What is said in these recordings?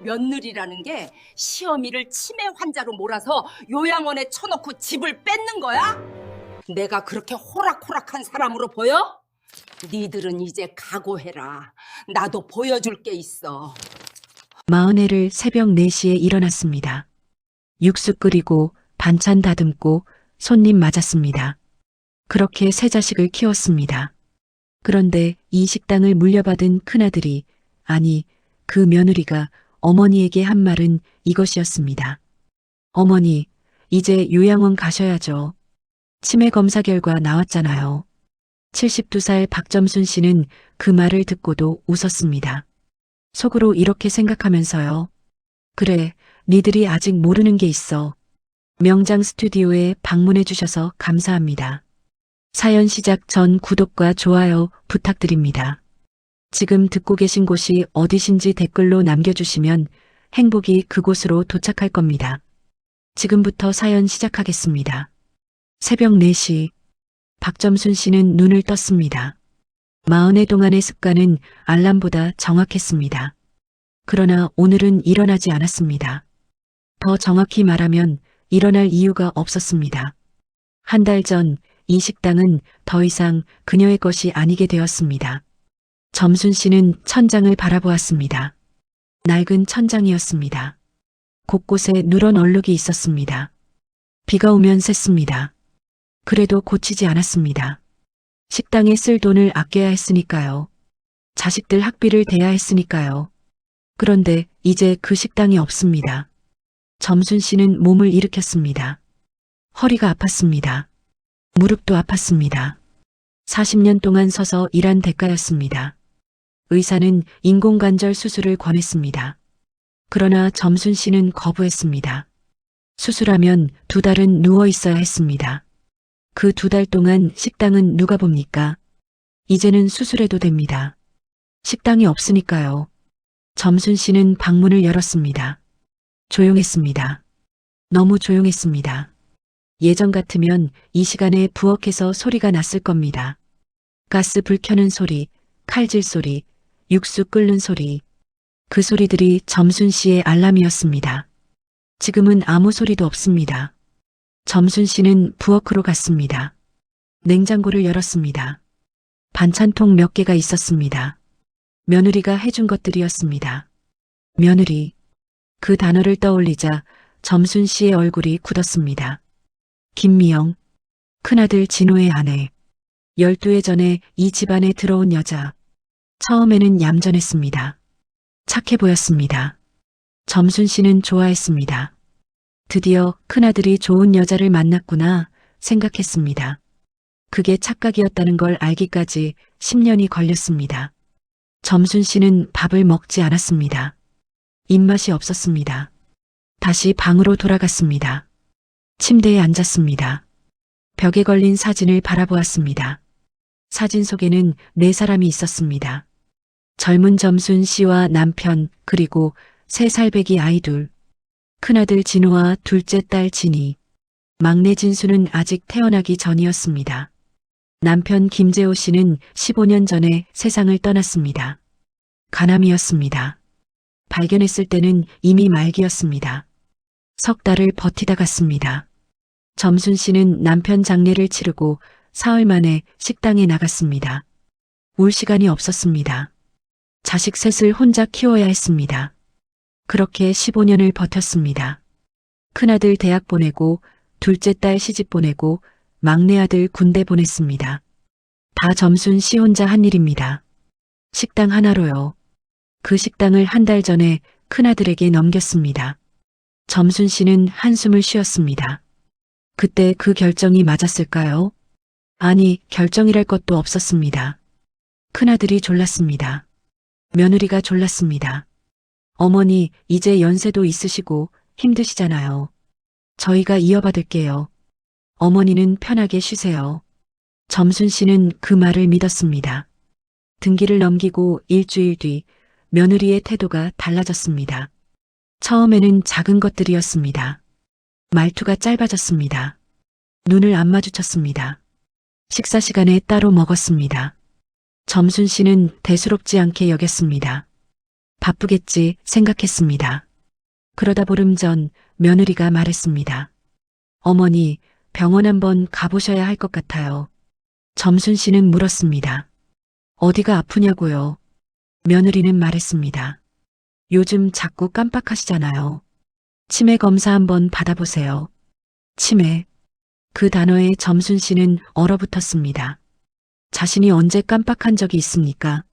며느리라는 게 시어미를 치매 환자로 몰아서 요양원에 쳐놓고 집을 뺏는 거야? 내가 그렇게 호락호락한 사람으로 보여? 니들은 이제 각오해라. 나도 보여줄 게 있어. 마흔애를 새벽 4시에 일어났습니다. 육수 끓이고 반찬 다듬고 손님 맞았습니다. 그렇게 세 자식을 키웠습니다. 그런데 이 식당을 물려받은 큰아들이, 아니 그 며느리가 어머니에게 한 말은 이것이었습니다. 어머니, 이제 요양원 가셔야죠. 치매 검사 결과 나왔잖아요. 72살 박점순 씨는 그 말을 듣고도 웃었습니다. 속으로 이렇게 생각하면서요. 그래, 니들이 아직 모르는 게 있어. 명장 스튜디오에 방문해 주셔서 감사합니다. 사연 시작 전 구독과 좋아요 부탁드립니다. 지금 듣고 계신 곳이 어디신지 댓글로 남겨주시면 행복이 그곳으로 도착할 겁니다. 지금부터 사연 시작하겠습니다. 새벽 4시, 박점순 씨는 눈을 떴습니다. 마흔애 동안의 습관은 알람보다 정확했습니다. 그러나 오늘은 일어나지 않았습니다. 더 정확히 말하면 일어날 이유가 없었습니다. 한 달 전 이 식당은 더 이상 그녀의 것이 아니게 되었습니다. 점순 씨는 천장을 바라보았습니다. 낡은 천장이었습니다. 곳곳에 누런 얼룩이 있었습니다. 비가 오면 샜습니다. 그래도 고치지 않았습니다. 식당에 쓸 돈을 아껴야 했으니까요. 자식들 학비를 대야 했으니까요. 그런데 이제 그 식당이 없습니다. 점순 씨는 몸을 일으켰습니다. 허리가 아팠습니다. 무릎도 아팠습니다. 40년 동안 서서 일한 대가였습니다. 의사는 인공관절 수술을 권했습니다. 그러나 점순 씨는 거부했습니다. 수술하면 2달은 누워 있어야 했습니다. 그 2달 동안 식당은 누가 봅니까? 이제는 수술해도 됩니다. 식당이 없으니까요. 점순 씨는 방문을 열었습니다. 조용했습니다. 너무 조용했습니다. 예전 같으면 이 시간에 부엌에서 소리가 났을 겁니다. 가스 불 켜는 소리, 칼질 소리, 육수 끓는 소리. 그 소리들이 점순 씨의 알람이었습니다. 지금은 아무 소리도 없습니다. 점순 씨는 부엌으로 갔습니다. 냉장고를 열었습니다. 반찬통 몇 개가 있었습니다. 며느리가 해준 것들이었습니다. 며느리. 그 단어를 떠올리자 점순 씨의 얼굴이 굳었습니다. 김미영, 큰아들 진호의 아내. 12해 전에 이 집안에 들어온 여자. 처음에는 얌전했습니다. 착해 보였습니다. 점순 씨는 좋아했습니다. 드디어 큰아들이 좋은 여자를 만났구나 생각했습니다. 그게 착각이었다는 걸 알기까지 10년이 걸렸습니다. 점순 씨는 밥을 먹지 않았습니다. 입맛이 없었습니다. 다시 방으로 돌아갔습니다. 침대에 앉았습니다. 벽에 걸린 사진을 바라보았습니다. 사진 속에는 4사람이 있었습니다. 젊은 점순 씨와 남편 그리고 3살배기 아이 둘. 큰아들 진호와 둘째 딸 진희. 막내 진수는 아직 태어나기 전이었습니다. 남편 김재호 씨는 15년 전에 세상을 떠났습니다. 간암이었습니다. 발견했을 때는 이미 말기였습니다. 석 달을 버티다 갔습니다. 점순 씨는 남편 장례를 치르고 사흘 만에 식당에 나갔습니다. 울 시간이 없었습니다. 자식 셋을 혼자 키워야 했습니다. 그렇게 15년을 버텼습니다. 큰아들 대학 보내고 둘째 딸 시집 보내고 막내 아들 군대 보냈습니다. 다 점순 씨 혼자 한 일입니다. 식당 하나로요. 그 식당을 한 달 전에 큰아들에게 넘겼습니다. 점순 씨는 한숨을 쉬었습니다. 그때 그 결정이 맞았을까요? 아니, 결정이랄 것도 없었습니다. 큰아들이 졸랐습니다. 며느리가 졸랐습니다. 어머니, 이제 연세도 있으시고 힘드시잖아요. 저희가 이어받을게요. 어머니는 편하게 쉬세요. 점순 씨는 그 말을 믿었습니다. 등기를 넘기고 일주일 뒤 며느리의 태도가 달라졌습니다. 처음에는 작은 것들이었습니다. 말투가 짧아졌습니다. 눈을 안 마주쳤습니다. 식사 시간에 따로 먹었습니다. 점순 씨는 대수롭지 않게 여겼습니다. 바쁘겠지 생각했습니다. 그러다 보름 전 며느리가 말했습니다. 어머니, 병원 한번 가보셔야 할 것 같아요. 점순 씨는 물었습니다. 어디가 아프냐고요? 며느리는 말했습니다. 요즘 자꾸 깜빡하시잖아요. 치매 검사 한번 받아보세요. 치매. 그 단어에 점순 씨는 얼어붙었습니다. 자신이 언제 깜빡한 적이 있습니까?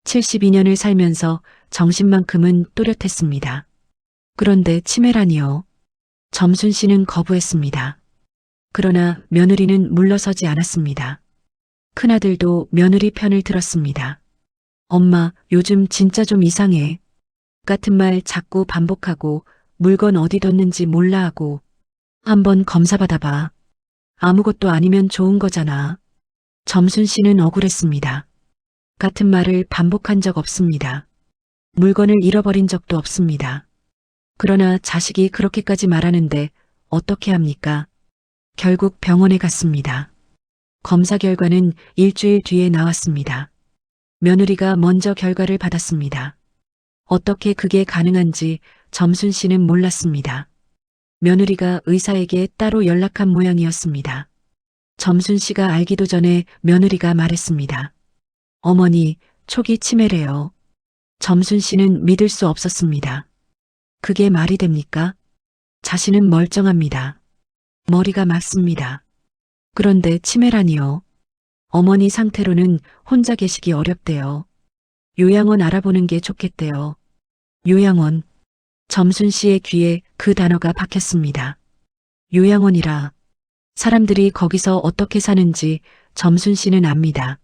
72년을 살면서 정신만큼은 또렷했습니다. 그런데 치매라니요. 점순 씨는 거부했습니다. 그러나 며느리는 물러서지 않았습니다. 큰아들도 며느리 편을 들었습니다. 엄마, 요즘 진짜 좀 이상해. 같은 말 자꾸 반복하고 물건 어디 뒀는지 몰라 하고 한번 검사 받아봐. 아무것도 아니면 좋은 거잖아. 점순 씨는 억울했습니다. 같은 말을 반복한 적 없습니다. 물건을 잃어버린 적도 없습니다. 그러나 자식이 그렇게까지 말하는데 어떻게 합니까? 결국 병원에 갔습니다. 검사 결과는 일주일 뒤에 나왔습니다. 며느리가 먼저 결과를 받았습니다. 어떻게 그게 가능한지 점순 씨는 몰랐습니다. 며느리가 의사에게 따로 연락한 모양이었습니다. 점순 씨가 알기도 전에 며느리가 말했습니다. 어머니, 초기 치매래요. 점순 씨는 믿을 수 없었습니다. 그게 말이 됩니까? 자신은 멀쩡합니다. 머리가 맑습니다. 그런데 치매라니요. 어머니 상태로는 혼자 계시기 어렵대요. 요양원 알아보는 게 좋겠대요. 요양원. 점순 씨의 귀에 그 단어가 박혔습니다. 요양원이라. 사람들이 거기서 어떻게 사는지 점순 씨는 압니다.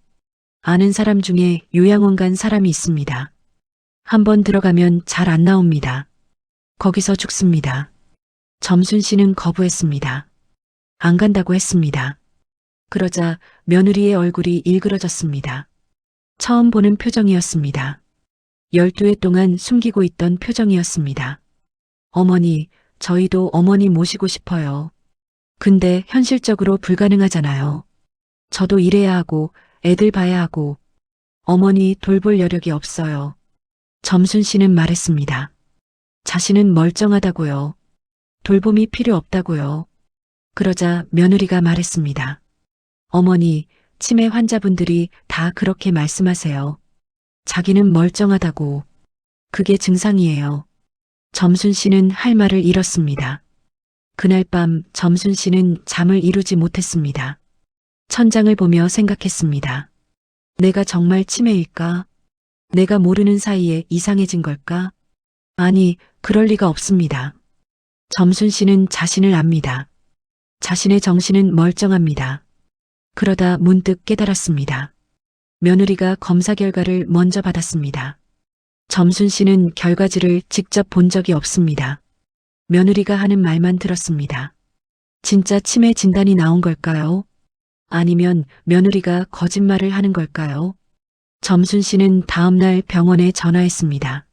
아는 사람 중에 요양원 간 사람이 있습니다. 한번 들어가면 잘 안 나옵니다. 거기서 죽습니다. 점순 씨는 거부했습니다. 안 간다고 했습니다. 그러자 며느리의 얼굴이 일그러졌습니다. 처음 보는 표정이었습니다. 12해 동안 숨기고 있던 표정이었습니다. 어머니, 저희도 어머니 모시고 싶어요. 근데 현실적으로 불가능하잖아요. 저도 일해야 하고 애들 봐야 하고 어머니 돌볼 여력이 없어요. 점순 씨는 말했습니다. 자신은 멀쩡하다고요. 돌봄이 필요 없다고요. 그러자 며느리가 말했습니다. 어머니, 치매 환자분들이 다 그렇게 말씀하세요. 자기는 멀쩡하다고. 그게 증상이에요. 점순 씨는 할 말을 잃었습니다. 그날 밤 점순 씨는 잠을 이루지 못했습니다. 천장을 보며 생각했습니다. 내가 정말 치매일까? 내가 모르는 사이에 이상해진 걸까? 아니, 그럴 리가 없습니다. 점순 씨는 자신을 압니다. 자신의 정신은 멀쩡합니다. 그러다 문득 깨달았습니다. 며느리가 검사 결과를 먼저 받았습니다. 점순 씨는 결과지를 직접 본 적이 없습니다. 며느리가 하는 말만 들었습니다. 진짜 치매 진단이 나온 걸까요? 아니면 며느리가 거짓말을 하는 걸까요? 점순 씨는 다음날 병원에 전화했습니다.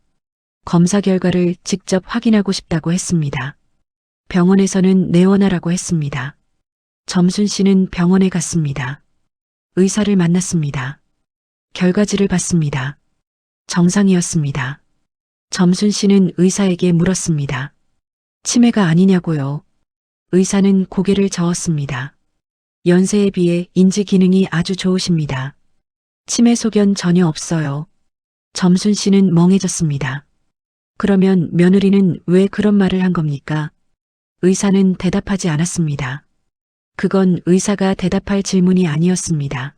검사 결과를 직접 확인하고 싶다고 했습니다. 병원에서는 내원하라고 했습니다. 점순 씨는 병원에 갔습니다. 의사를 만났습니다. 결과지를 봤습니다. 정상이었습니다. 점순 씨는 의사에게 물었습니다. 치매가 아니냐고요. 의사는 고개를 저었습니다. 연세에 비해 인지 기능이 아주 좋으십니다. 치매 소견 전혀 없어요. 점순 씨는 멍해졌습니다. 그러면 며느리는 왜 그런 말을 한 겁니까? 의사는 대답하지 않았습니다. 그건 의사가 대답할 질문이 아니었습니다.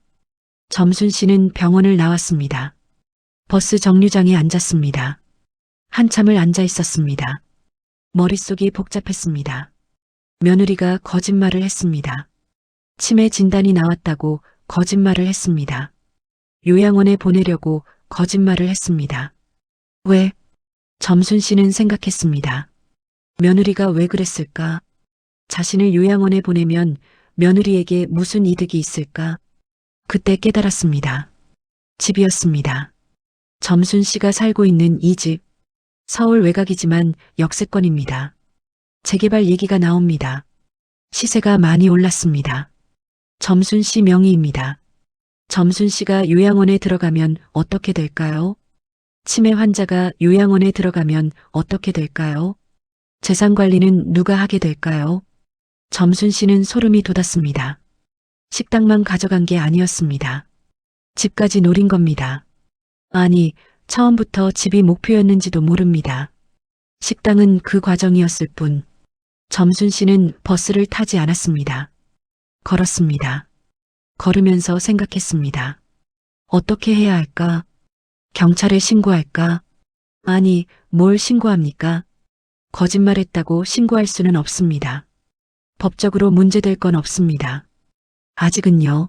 점순 씨는 병원을 나왔습니다. 버스 정류장에 앉았습니다. 한참을 앉아 있었습니다. 머릿속이 복잡했습니다. 며느리가 거짓말을 했습니다. 치매 진단이 나왔다고 거짓말을 했습니다. 요양원에 보내려고 거짓말을 했습니다. 왜? 점순 씨는 생각했습니다. 며느리가 왜 그랬을까? 자신을 요양원에 보내면 며느리에게 무슨 이득이 있을까? 그때 깨달았습니다. 집이었습니다. 점순 씨가 살고 있는 이 집, 서울 외곽이지만 역세권입니다. 재개발 얘기가 나옵니다. 시세가 많이 올랐습니다. 점순 씨 명의입니다. 점순 씨가 요양원에 들어가면 어떻게 될까요? 치매 환자가 요양원에 들어가면 어떻게 될까요? 재산 관리는 누가 하게 될까요? 점순 씨는 소름이 돋았습니다. 식당만 가져간 게 아니었습니다. 집까지 노린 겁니다. 아니, 처음부터 집이 목표였는지도 모릅니다. 식당은 그 과정이었을 뿐. 점순 씨는 버스를 타지 않았습니다. 걸었습니다. 걸으면서 생각했습니다. 어떻게 해야 할까? 경찰에 신고할까? 아니, 뭘 신고합니까? 거짓말했다고 신고할 수는 없습니다. 법적으로 문제될 건 없습니다. 아직은요.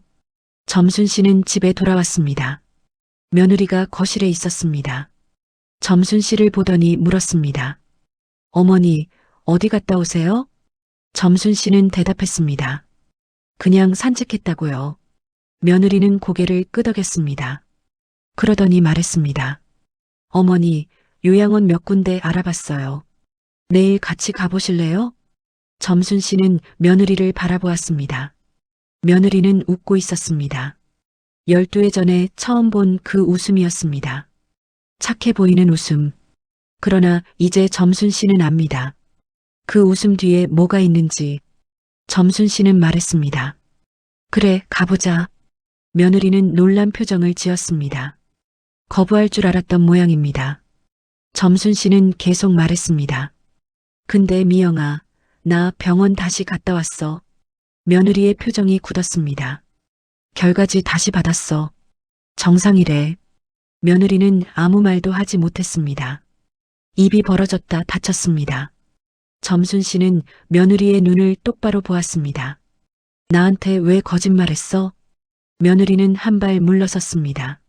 점순 씨는 집에 돌아왔습니다. 며느리가 거실에 있었습니다. 점순 씨를 보더니 물었습니다. 어머니, 어디 갔다 오세요? 점순 씨는 대답했습니다. 그냥 산책했다고요. 며느리는 고개를 끄덕였습니다. 그러더니 말했습니다. 어머니, 요양원 몇 군데 알아봤어요. 내일 같이 가보실래요? 점순 씨는 며느리를 바라보았습니다. 며느리는 웃고 있었습니다. 12해 전에 처음 본 그 웃음이었습니다. 착해 보이는 웃음. 그러나 이제 점순 씨는 압니다. 그 웃음 뒤에 뭐가 있는지. 점순 씨는 말했습니다. 그래, 가보자. 며느리는 놀란 표정을 지었습니다. 거부할 줄 알았던 모양입니다. 점순 씨는 계속 말했습니다. 근데 미영아, 나 병원 다시 갔다 왔어. 며느리의 표정이 굳었습니다. 결과지 다시 받았어. 정상이래. 며느리는 아무 말도 하지 못했습니다. 입이 벌어졌다 닫혔습니다. 점순 씨는 며느리의 눈을 똑바로 보았습니다. 나한테 왜 거짓말했어? 며느리는 한 발 물러섰습니다.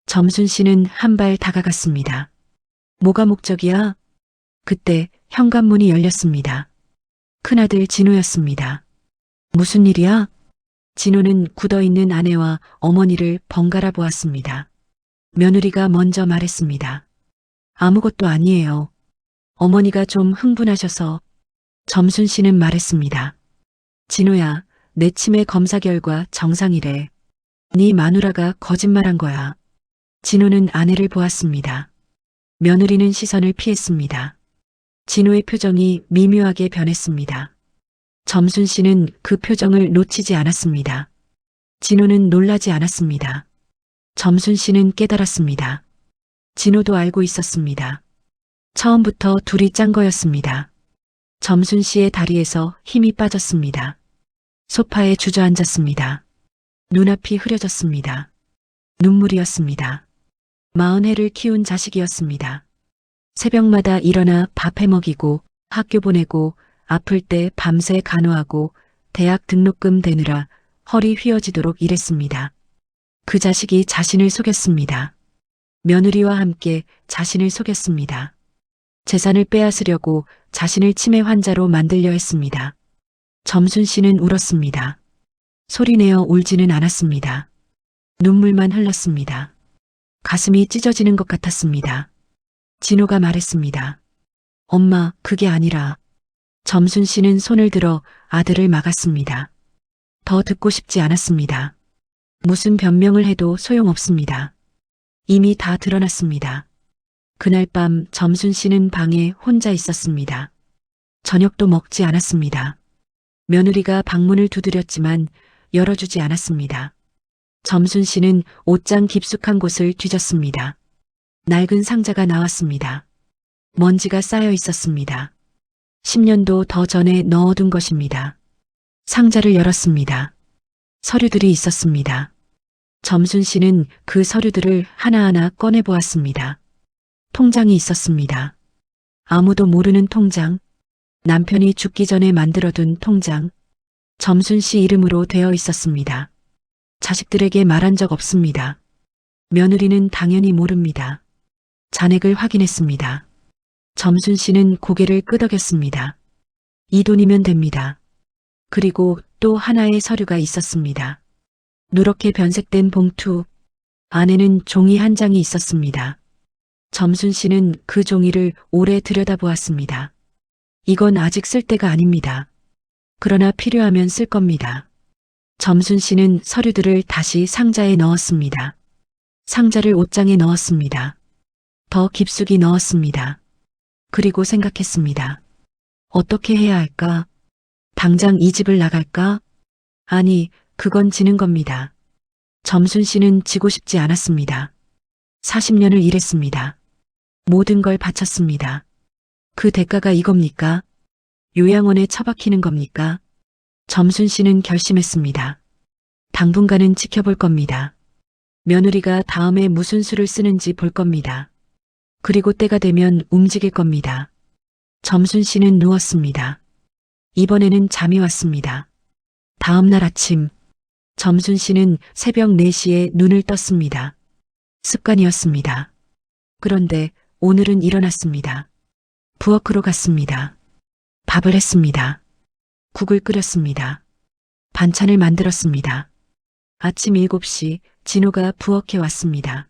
점순 씨는 한 발 다가갔습니다. 뭐가 목적이야? 그때 현관문이 열렸습니다. 큰아들 진호였습니다. 무슨 일이야? 진호는 굳어있는 아내와 어머니를 번갈아 보았습니다. 며느리가 먼저 말했습니다. 아무것도 아니에요. 어머니가 좀 흥분하셔서. 점순 씨는 말했습니다. 진호야, 내 치매 검사 결과 정상이래. 네 마누라가 거짓말한 거야. 진호는 아내를 보았습니다. 며느리는 시선을 피했습니다. 진호의 표정이 미묘하게 변했습니다. 점순 씨는 그 표정을 놓치지 않았습니다. 진호는 놀라지 않았습니다. 점순 씨는 깨달았습니다. 진호도 알고 있었습니다. 처음부터 둘이 짠 거였습니다. 점순 씨의 다리에서 힘이 빠졌습니다. 소파에 주저앉았습니다. 눈앞이 흐려졌습니다. 눈물이었습니다. 40해를 키운 자식이었습니다. 새벽마다 일어나 밥 해먹이고 학교 보내고 아플 때 밤새 간호하고 대학 등록금 대느라 허리 휘어지도록 일했습니다. 그 자식이 자신을 속였습니다. 며느리와 함께 자신을 속였습니다. 재산을 빼앗으려고 자신을 치매 환자로 만들려 했습니다. 점순 씨는 울었습니다. 소리내어 울지는 않았습니다. 눈물만 흘렀습니다. 가슴이 찢어지는 것 같았습니다. 진호가 말했습니다. 엄마, 그게 아니라. 점순 씨는 손을 들어 아들을 막았습니다. 더 듣고 싶지 않았습니다. 무슨 변명을 해도 소용없습니다. 이미 다 드러났습니다. 그날 밤 점순 씨는 방에 혼자 있었습니다. 저녁도 먹지 않았습니다. 며느리가 방문을 두드렸지만 열어주지 않았습니다. 점순 씨는 옷장 깊숙한 곳을 뒤졌습니다. 낡은 상자가 나왔습니다. 먼지가 쌓여 있었습니다. 10년도 더 전에 넣어둔 것입니다. 상자를 열었습니다. 서류들이 있었습니다. 점순 씨는 그 서류들을 하나하나 꺼내보았습니다. 통장이 있었습니다. 아무도 모르는 통장. 남편이 죽기 전에 만들어둔 통장. 점순 씨 이름으로 되어 있었습니다. 자식들에게 말한 적 없습니다. 며느리는 당연히 모릅니다. 잔액을 확인했습니다. 점순 씨는 고개를 끄덕였습니다. 이 돈이면 됩니다. 그리고 또 하나의 서류가 있었습니다. 누렇게 변색된 봉투. 안에는 종이 한 장이 있었습니다. 점순 씨는 그 종이를 오래 들여다보았습니다. 이건 아직 쓸 때가 아닙니다. 그러나 필요하면 쓸 겁니다. 점순 씨는 서류들을 다시 상자에 넣었습니다. 상자를 옷장에 넣었습니다. 더 깊숙이 넣었습니다. 그리고 생각했습니다. 어떻게 해야 할까? 당장 이 집을 나갈까? 아니, 그건 지는 겁니다. 점순 씨는 지고 싶지 않았습니다. 40년을 일했습니다. 모든 걸 바쳤습니다. 그 대가가 이겁니까? 요양원에 처박히는 겁니까? 점순 씨는 결심했습니다. 당분간은 지켜볼 겁니다. 며느리가 다음에 무슨 수를 쓰는지 볼 겁니다. 그리고 때가 되면 움직일 겁니다. 점순 씨는 누웠습니다. 이번에는 잠이 왔습니다. 다음 날 아침, 점순 씨는 새벽 4시에 눈을 떴습니다. 습관이었습니다. 그런데 오늘은 일어났습니다. 부엌으로 갔습니다. 밥을 했습니다. 국을 끓였습니다. 반찬을 만들었습니다. 아침 7시 진호가 부엌에 왔습니다.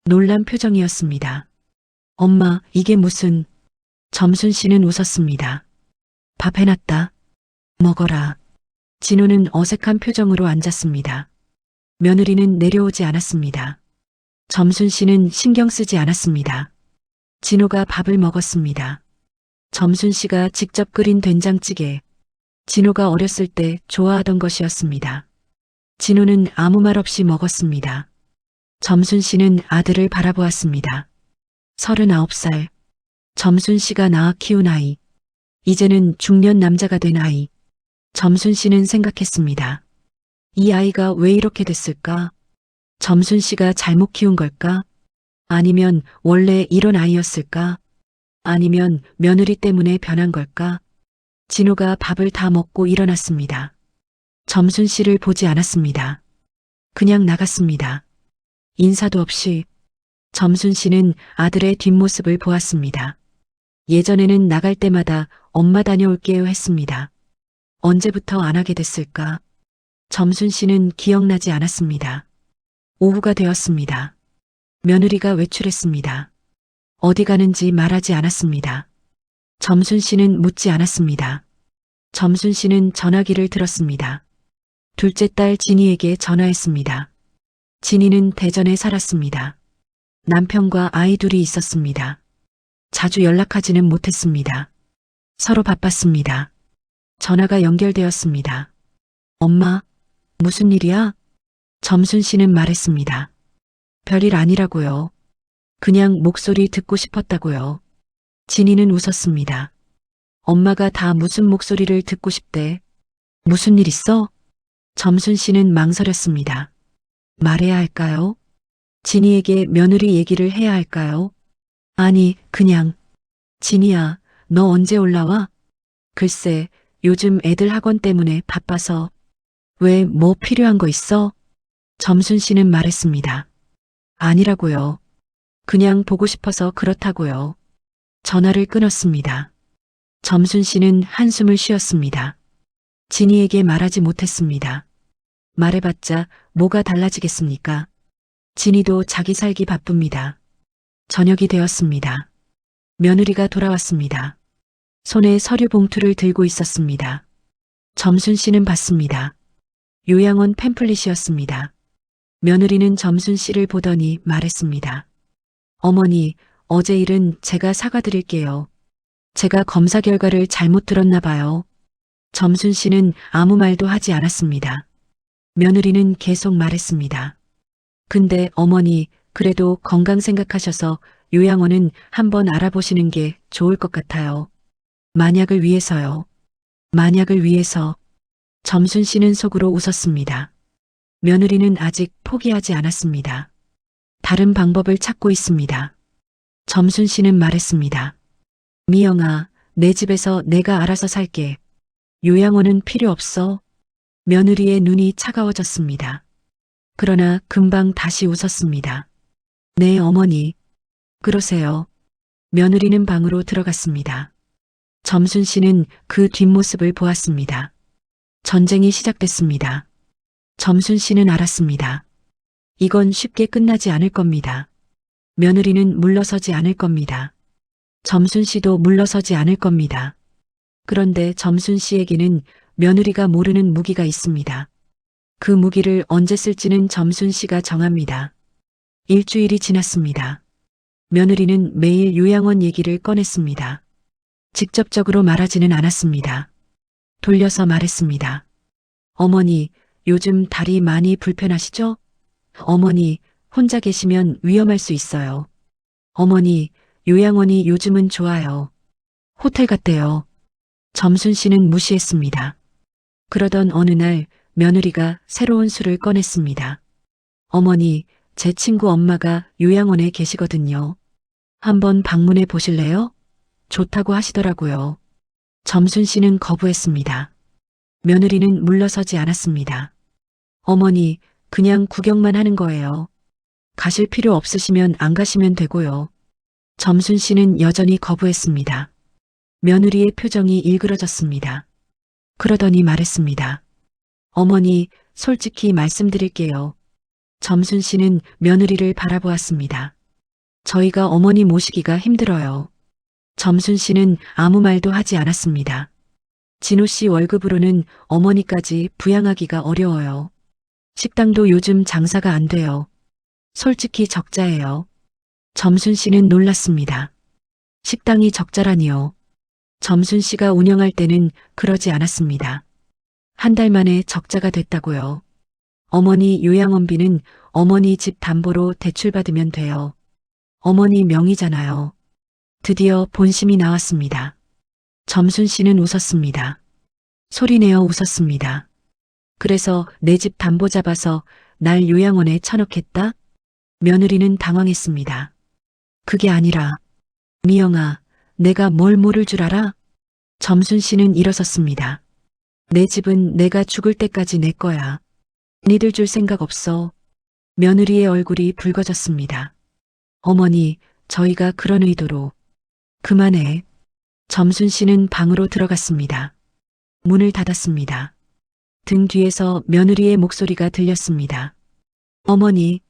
놀란 표정이었습니다. 엄마, 이게 무슨... 점순 씨는 웃었습니다. 밥 해놨다. 먹어라. 진호는 어색한 표정으로 앉았습니다. 며느리는 내려오지 않았습니다. 점순 씨는 신경 쓰지 않았습니다. 진호가 밥을 먹었습니다. 점순 씨가 직접 끓인 된장찌개. 진호가 어렸을 때 좋아하던 것이었습니다. 진호는 아무 말 없이 먹었습니다. 점순 씨는 아들을 바라보았습니다. 39살. 점순 씨가 낳아 키운 아이. 이제는 중년 남자가 된 아이. 점순 씨는 생각했습니다. 이 아이가 왜 이렇게 됐을까? 점순 씨가 잘못 키운 걸까? 아니면 원래 이런 아이였을까? 아니면 며느리 때문에 변한 걸까? 진호가 밥을 다 먹고 일어났습니다. 점순 씨를 보지 않았습니다. 그냥 나갔습니다. 인사도 없이. 점순 씨는 아들의 뒷모습을 보았습니다. 예전에는 나갈 때마다 엄마 다녀올게요 했습니다. 언제부터 안 하게 됐을까? 점순 씨는 기억나지 않았습니다. 오후가 되었습니다. 며느리가 외출했습니다. 어디 가는지 말하지 않았습니다. 점순 씨는 묻지 않았습니다. 점순 씨는 전화기를 들었습니다. 둘째 딸 진이에게 전화했습니다. 진이는 대전에 살았습니다. 남편과 아이 둘이 있었습니다. 자주 연락하지는 못했습니다. 서로 바빴습니다. 전화가 연결되었습니다. 엄마, 무슨 일이야? 점순 씨는 말했습니다. 별일 아니라고요. 그냥 목소리 듣고 싶었다고요. 진이는 웃었습니다. 엄마가 다 무슨 목소리를 듣고 싶대? 무슨 일 있어? 점순 씨는 망설였습니다. 말해야 할까요? 진이에게 며느리 얘기를 해야 할까요? 아니, 그냥. 진이야, 너 언제 올라와? 글쎄, 요즘 애들 학원 때문에 바빠서. 왜, 뭐 필요한 거 있어? 점순 씨는 말했습니다. 아니라고요. 그냥 보고 싶어서 그렇다고요. 전화를 끊었습니다. 점순 씨는 한숨을 쉬었습니다. 진이에게 말하지 못했습니다. 말해봤자 뭐가 달라지겠습니까? 진이도 자기 살기 바쁩니다. 저녁이 되었습니다. 며느리가 돌아왔습니다. 손에 서류 봉투를 들고 있었습니다. 점순 씨는 봤습니다. 요양원 팸플릿이었습니다. 며느리는 점순 씨를 보더니 말했습니다. 어머니, 어제 일은 제가 사과드릴게요. 제가 검사 결과를 잘못 들었나 봐요. 점순 씨는 아무 말도 하지 않았습니다. 며느리는 계속 말했습니다. 근데 어머니, 그래도 건강 생각하셔서 요양원은 한번 알아보시는 게 좋을 것 같아요. 만약을 위해서요. 만약을 위해서. 점순 씨는 속으로 웃었습니다. 며느리는 아직 포기하지 않았습니다. 다른 방법을 찾고 있습니다. 점순 씨는 말했습니다. 미영아, 내 집에서 내가 알아서 살게. 요양원은 필요 없어. 며느리의 눈이 차가워졌습니다. 그러나 금방 다시 웃었습니다. 네, 어머니. 그러세요. 며느리는 방으로 들어갔습니다. 점순 씨는 그 뒷모습을 보았습니다. 전쟁이 시작됐습니다. 점순 씨는 알았습니다. 이건 쉽게 끝나지 않을 겁니다. 며느리는 물러서지 않을 겁니다. 점순 씨도 물러서지 않을 겁니다. 그런데 점순 씨에게는 며느리가 모르는 무기가 있습니다. 그 무기를 언제 쓸지는 점순 씨가 정합니다. 일주일이 지났습니다. 며느리는 매일 요양원 얘기를 꺼냈습니다. 직접적으로 말하지는 않았습니다. 돌려서 말했습니다. 어머니, 요즘 다리 많이 불편하시죠? 어머니, 혼자 계시면 위험할 수 있어요. 어머니, 요양원이 요즘은 좋아요. 호텔 같대요. 점순 씨는 무시했습니다. 그러던 어느 날 며느리가 새로운 술을 꺼냈습니다. 어머니, 제 친구 엄마가 요양원에 계시거든요. 한번 방문해 보실래요? 좋다고 하시더라고요. 점순 씨는 거부했습니다. 며느리는 물러서지 않았습니다. 어머니, 그냥 구경만 하는 거예요. 가실 필요 없으시면 안 가시면 되고요. 점순 씨는 여전히 거부했습니다. 며느리의 표정이 일그러졌습니다. 그러더니 말했습니다. 어머니, 솔직히 말씀드릴게요. 점순 씨는 며느리를 바라보았습니다. 저희가 어머니 모시기가 힘들어요. 점순 씨는 아무 말도 하지 않았습니다. 진호 씨 월급으로는 어머니까지 부양하기가 어려워요. 식당도 요즘 장사가 안 돼요. 솔직히 적자예요. 점순 씨는 놀랐습니다. 식당이 적자라니요. 점순 씨가 운영할 때는 그러지 않았습니다. 한 달 만에 적자가 됐다고요. 어머니 요양원비는 어머니 집 담보로 대출받으면 돼요. 어머니 명의잖아요. 드디어 본심이 나왔습니다. 점순 씨는 웃었습니다. 소리내어 웃었습니다. 그래서 내 집 담보 잡아서 날 요양원에 쳐넣겠다? 며느리는 당황했습니다. 그게 아니라, 미영아, 내가 뭘 모를 줄 알아? 점순 씨는 일어섰습니다. 내 집은 내가 죽을 때까지 내 거야. 니들 줄 생각 없어. 며느리의 얼굴이 붉어졌습니다. 어머니, 저희가 그런 의도로. 그만해. 점순 씨는 방으로 들어갔습니다. 문을 닫았습니다. 등 뒤에서 며느리의 목소리가 들렸습니다. 어머니,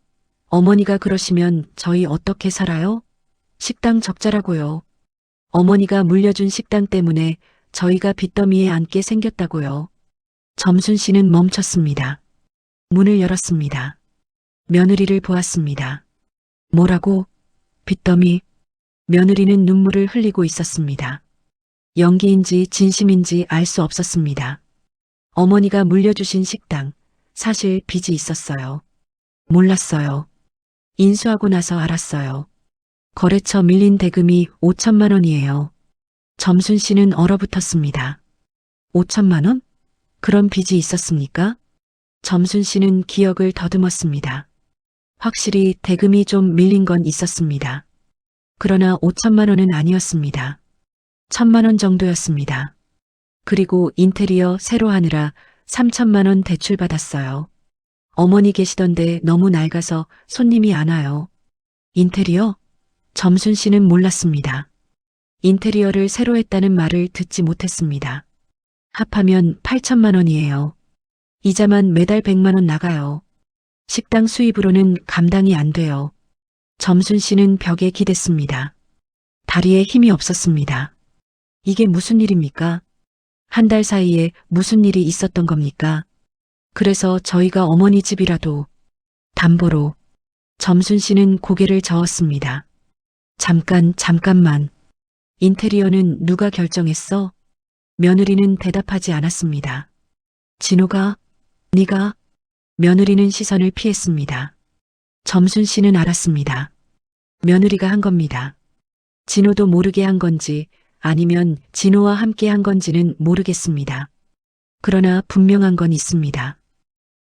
어머니가 그러시면 저희 어떻게 살아요? 식당 적자라고요. 어머니가 물려준 식당 때문에 저희가 빚더미에 앉게 생겼다고요. 점순 씨는 멈췄습니다. 문을 열었습니다. 며느리를 보았습니다. 뭐라고? 빚더미. 며느리는 눈물을 흘리고 있었습니다. 연기인지 진심인지 알 수 없었습니다. 어머니가 물려주신 식당, 사실 빚이 있었어요. 몰랐어요. 인수하고 나서 알았어요. 거래처 밀린 대금이 5천만 원이에요. 점순 씨는 얼어붙었습니다. 5천만 원? 그런 빚이 있었습니까? 점순 씨는 기억을 더듬었습니다. 확실히 대금이 좀 밀린 건 있었습니다. 그러나 5천만 원은 아니었습니다. 1,000만 원 정도였습니다. 그리고 인테리어 새로 하느라 3천만 원 대출받았어요. 어머니 계시던데 너무 낡아서 손님이 안 와요. 인테리어? 점순 씨는 몰랐습니다. 인테리어를 새로 했다는 말을 듣지 못했습니다. 합하면 8천만 원이에요. 이자만 매달 100만 원 나가요. 식당 수입으로는 감당이 안 돼요. 점순 씨는 벽에 기댔습니다. 다리에 힘이 없었습니다. 이게 무슨 일입니까? 한 달 사이에 무슨 일이 있었던 겁니까? 그래서 저희가 어머니 집이라도 담보로. 점순 씨는 고개를 저었습니다. 잠깐만. 인테리어는 누가 결정했어? 며느리는 대답하지 않았습니다. 진호가? 네가? 며느리는 시선을 피했습니다. 점순 씨는 알았습니다. 며느리가 한 겁니다. 진호도 모르게 한 건지 아니면 진호와 함께 한 건지는 모르겠습니다. 그러나 분명한 건 있습니다.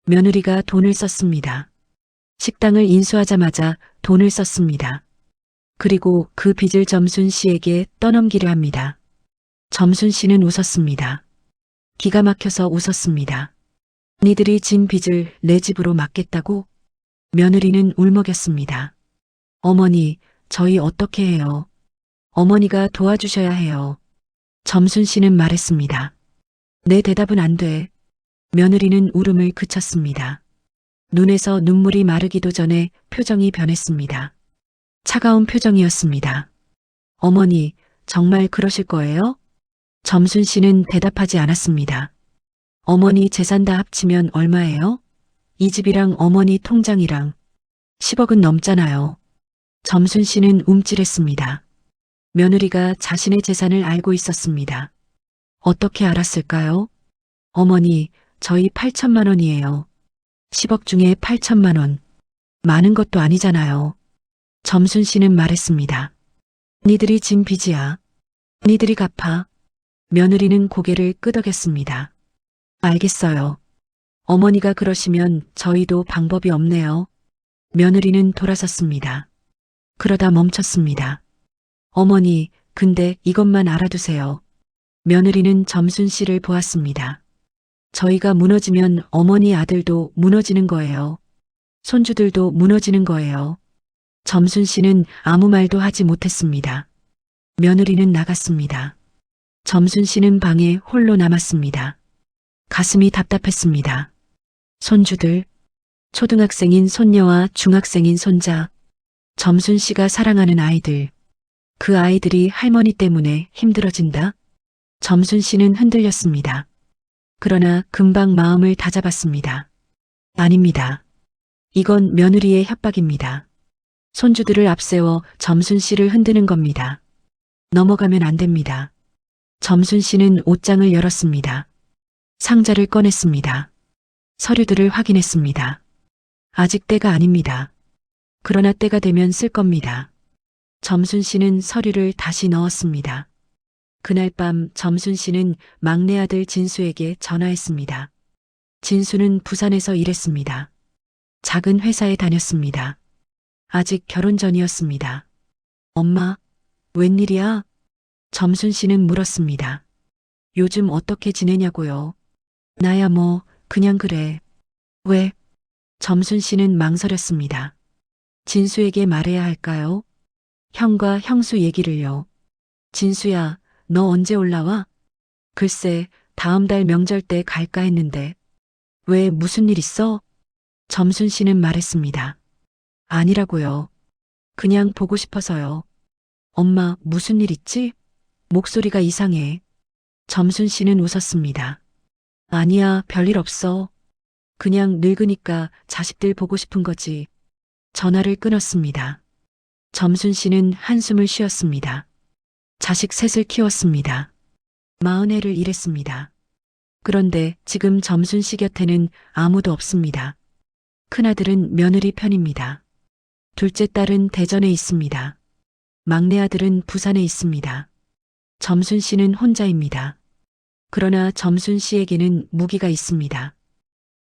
며느리가 돈을 썼습니다. 식당을 인수하자마자 돈을 썼습니다. 그리고 그 빚을 점순 씨에게 떠넘기려 합니다. 점순 씨는 웃었습니다. 기가 막혀서 웃었습니다. 니들이 진 빚을 내 집으로 맡겠다고? 며느리는 울먹였습니다. 어머니, 저희 어떻게 해요? 어머니가 도와주셔야 해요. 점순 씨는 말했습니다. 내 대답은 안 돼. 며느리는 울음을 그쳤습니다. 눈에서 눈물이 마르기도 전에 표정이 변했습니다. 차가운 표정이었습니다. 어머니, 정말 그러실 거예요? 점순 씨는 대답하지 않았습니다. 어머니 재산 다 합치면 얼마예요? 이 집이랑 어머니 통장이랑 10억은 넘잖아요. 점순 씨는 움찔했습니다. 며느리가 자신의 재산을 알고 있었습니다. 어떻게 알았을까요? 어머니, 저희 8천만 원이에요. 10억 중에 8천만 원. 많은 것도 아니잖아요. 점순 씨는 말했습니다. 니들이 진 빚이야. 니들이 갚아. 며느리는 고개를 끄덕였습니다. 알겠어요. 어머니가 그러시면 저희도 방법이 없네요. 며느리는 돌아섰습니다. 그러다 멈췄습니다. 어머니, 근데 이것만 알아두세요. 며느리는 점순 씨를 보았습니다. 저희가 무너지면 어머니 아들도 무너지는 거예요. 손주들도 무너지는 거예요. 점순 씨는 아무 말도 하지 못했습니다. 며느리는 나갔습니다. 점순 씨는 방에 홀로 남았습니다. 가슴이 답답했습니다. 손주들, 초등학생인 손녀와 중학생인 손자, 점순 씨가 사랑하는 아이들, 그 아이들이 할머니 때문에 힘들어진다? 점순 씨는 흔들렸습니다. 그러나 금방 마음을 다잡았습니다. 아닙니다. 이건 며느리의 협박입니다. 손주들을 앞세워 점순 씨를 흔드는 겁니다. 넘어가면 안 됩니다. 점순 씨는 옷장을 열었습니다. 상자를 꺼냈습니다. 서류들을 확인했습니다. 아직 때가 아닙니다. 그러나 때가 되면 쓸 겁니다. 점순 씨는 서류를 다시 넣었습니다. 그날 밤 점순 씨는 막내 아들 진수에게 전화했습니다. 진수는 부산에서 일했습니다. 작은 회사에 다녔습니다. 아직 결혼 전이었습니다. 엄마, 웬일이야? 점순 씨는 물었습니다. 요즘 어떻게 지내냐고요? 나야 뭐, 그냥 그래. 왜? 점순 씨는 망설였습니다. 진수에게 말해야 할까요? 형과 형수 얘기를요. 진수야, 너 언제 올라와? 글쎄, 다음 달 명절 때 갈까 했는데. 왜 무슨 일 있어? 점순 씨는 말했습니다. 아니라고요. 그냥 보고 싶어서요. 엄마, 무슨 일 있지? 목소리가 이상해. 점순 씨는 웃었습니다. 아니야, 별일 없어. 그냥 늙으니까 자식들 보고 싶은 거지. 전화를 끊었습니다. 점순 씨는 한숨을 쉬었습니다. 자식 셋을 키웠습니다. 40해를 일했습니다. 그런데 지금 점순 씨 곁에는 아무도 없습니다. 큰아들은 며느리 편입니다. 둘째 딸은 대전에 있습니다. 막내 아들은 부산에 있습니다. 점순 씨는 혼자입니다. 그러나 점순 씨에게는 무기가 있습니다.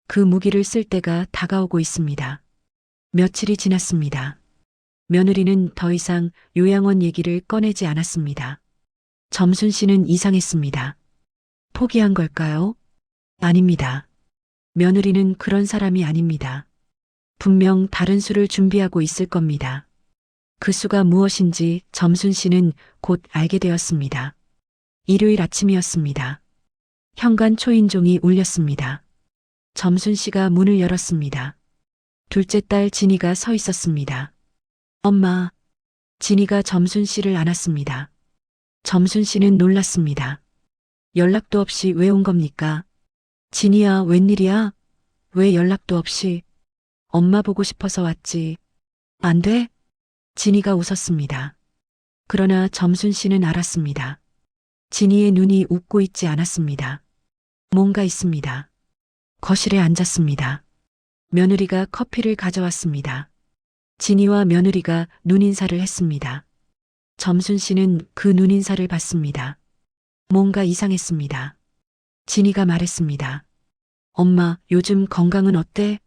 그 무기를 쓸 때가 다가오고 있습니다. 며칠이 지났습니다. 며느리는 더 이상 요양원 얘기를 꺼내지 않았습니다. 점순 씨는 이상했습니다. 포기한 걸까요? 아닙니다. 며느리는 그런 사람이 아닙니다. 분명 다른 수를 준비하고 있을 겁니다. 그 수가 무엇인지 점순 씨는 곧 알게 되었습니다. 일요일 아침이었습니다. 현관 초인종이 울렸습니다. 점순 씨가 문을 열었습니다. 둘째 딸 진이가 서 있었습니다. 엄마, 진이가 점순 씨를 안았습니다. 점순 씨는 놀랐습니다. 연락도 없이 왜 온 겁니까? 진이야, 웬일이야? 왜 연락도 없이? 엄마 보고 싶어서 왔지. 안 돼? 진이가 웃었습니다. 그러나 점순 씨는 알았습니다. 진이의 눈이 웃고 있지 않았습니다. 뭔가 있습니다. 거실에 앉았습니다. 며느리가 커피를 가져왔습니다. 진이와 며느리가 눈인사를 했습니다. 점순 씨는 그 눈인사를 봤습니다. 뭔가 이상했습니다. 진이가 말했습니다. 엄마, 요즘 건강은 어때?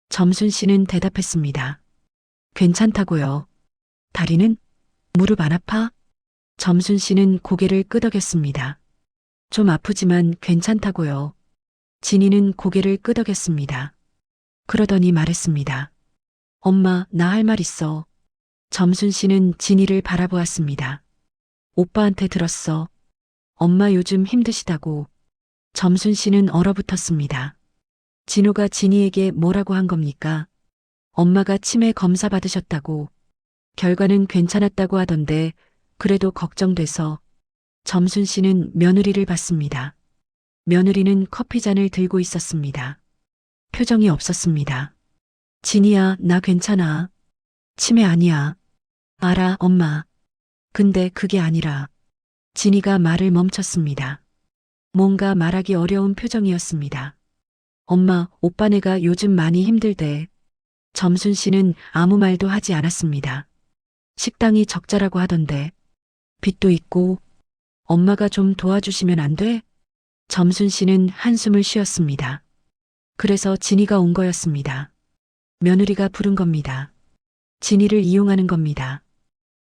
점순 씨는 대답했습니다. 괜찮다고요. 다리는? 무릎 안 아파? 점순 씨는 고개를 끄덕였습니다. 좀 아프지만 괜찮다고요. 진이는 고개를 끄덕였습니다. 그러더니 말했습니다. 엄마, 나 할 말 있어. 점순 씨는 진이를 바라보았습니다. 오빠한테 들었어. 엄마 요즘 힘드시다고. 점순 씨는 얼어붙었습니다. 진호가 진이에게 뭐라고 한 겁니까? 엄마가 치매 검사 받으셨다고. 결과는 괜찮았다고 하던데 그래도 걱정돼서. 점순 씨는 며느리를 봤습니다. 며느리는 커피잔을 들고 있었습니다. 표정이 없었습니다. 진이야, 나 괜찮아. 치매 아니야. 알아, 엄마. 근데 그게 아니라 진이가 말을 멈췄습니다. 뭔가 말하기 어려운 표정이었습니다. 엄마, 오빠네가 요즘 많이 힘들대. 점순 씨는 아무 말도 하지 않았습니다. 식당이 적자라고 하던데 빚도 있고 엄마가 좀 도와주시면 안 돼? 점순 씨는 한숨을 쉬었습니다. 그래서 진이가 온 거였습니다. 며느리가 부른 겁니다. 진이를 이용하는 겁니다.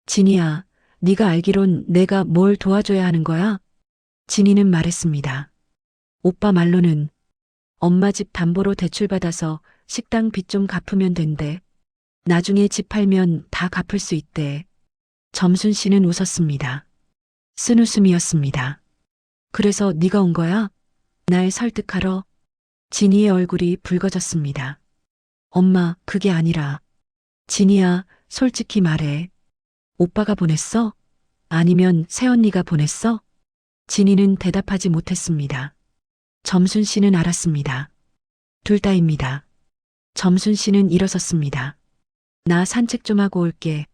진이야, 네가 알기론 내가 뭘 도와줘야 하는 거야? 진이는 말했습니다. 오빠 말로는 엄마 집 담보로 대출받아서 식당 빚 좀 갚으면 된대. 나중에 집 팔면 다 갚을 수 있대. 점순 씨는 웃었습니다. 쓴웃음이었습니다. 그래서 네가 온 거야? 날 설득하러? 진이의 얼굴이 붉어졌습니다. 엄마, 그게 아니라. 진이야, 솔직히 말해. 오빠가 보냈어? 아니면 새언니가 보냈어? 진이는 대답하지 못했습니다. 점순 씨는 알았습니다. 둘 다입니다. 점순 씨는 일어섰습니다. 나 산책 좀 하고 올게.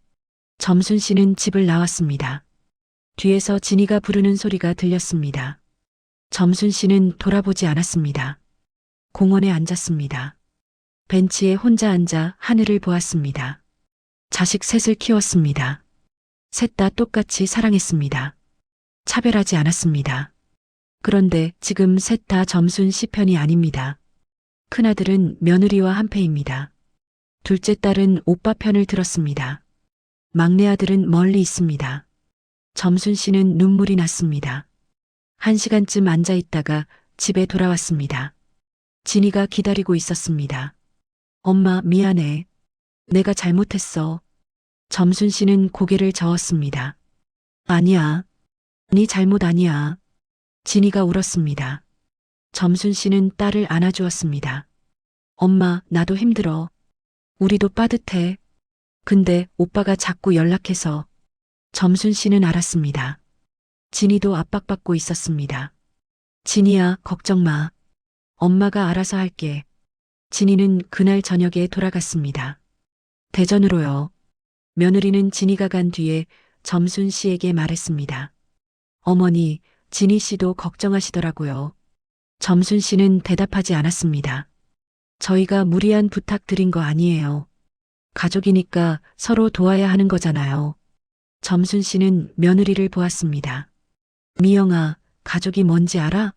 점순 씨는 집을 나왔습니다. 뒤에서 진이가 부르는 소리가 들렸습니다. 점순 씨는 돌아보지 않았습니다. 공원에 앉았습니다. 벤치에 혼자 앉아 하늘을 보았습니다. 자식 셋을 키웠습니다. 셋 다 똑같이 사랑했습니다. 차별하지 않았습니다. 그런데 지금 셋 다 점순 씨 편이 아닙니다. 큰아들은 며느리와 한패입니다. 둘째 딸은 오빠 편을 들었습니다. 막내 아들은 멀리 있습니다. 점순 씨는 눈물이 났습니다. 1시간쯤 앉아 있다가 집에 돌아왔습니다. 진이가 기다리고 있었습니다. 엄마, 미안해. 내가 잘못했어. 점순 씨는 고개를 저었습니다. 아니야. 네 잘못 아니야. 진이가 울었습니다. 점순 씨는 딸을 안아주었습니다. 엄마, 나도 힘들어. 우리도 빠듯해. 근데 오빠가 자꾸 연락해서. 점순 씨는 알았습니다. 진이도 압박받고 있었습니다. 진이야, 걱정 마. 엄마가 알아서 할게. 진이는 그날 저녁에 돌아갔습니다. 대전으로요. 며느리는 진이가 간 뒤에 점순 씨에게 말했습니다. 어머니, 진이 씨도 걱정하시더라고요. 점순 씨는 대답하지 않았습니다. 저희가 무리한 부탁 드린 거 아니에요. 가족이니까 서로 도와야 하는 거잖아요. 점순 씨는 며느리를 보았습니다. 미영아, 가족이 뭔지 알아?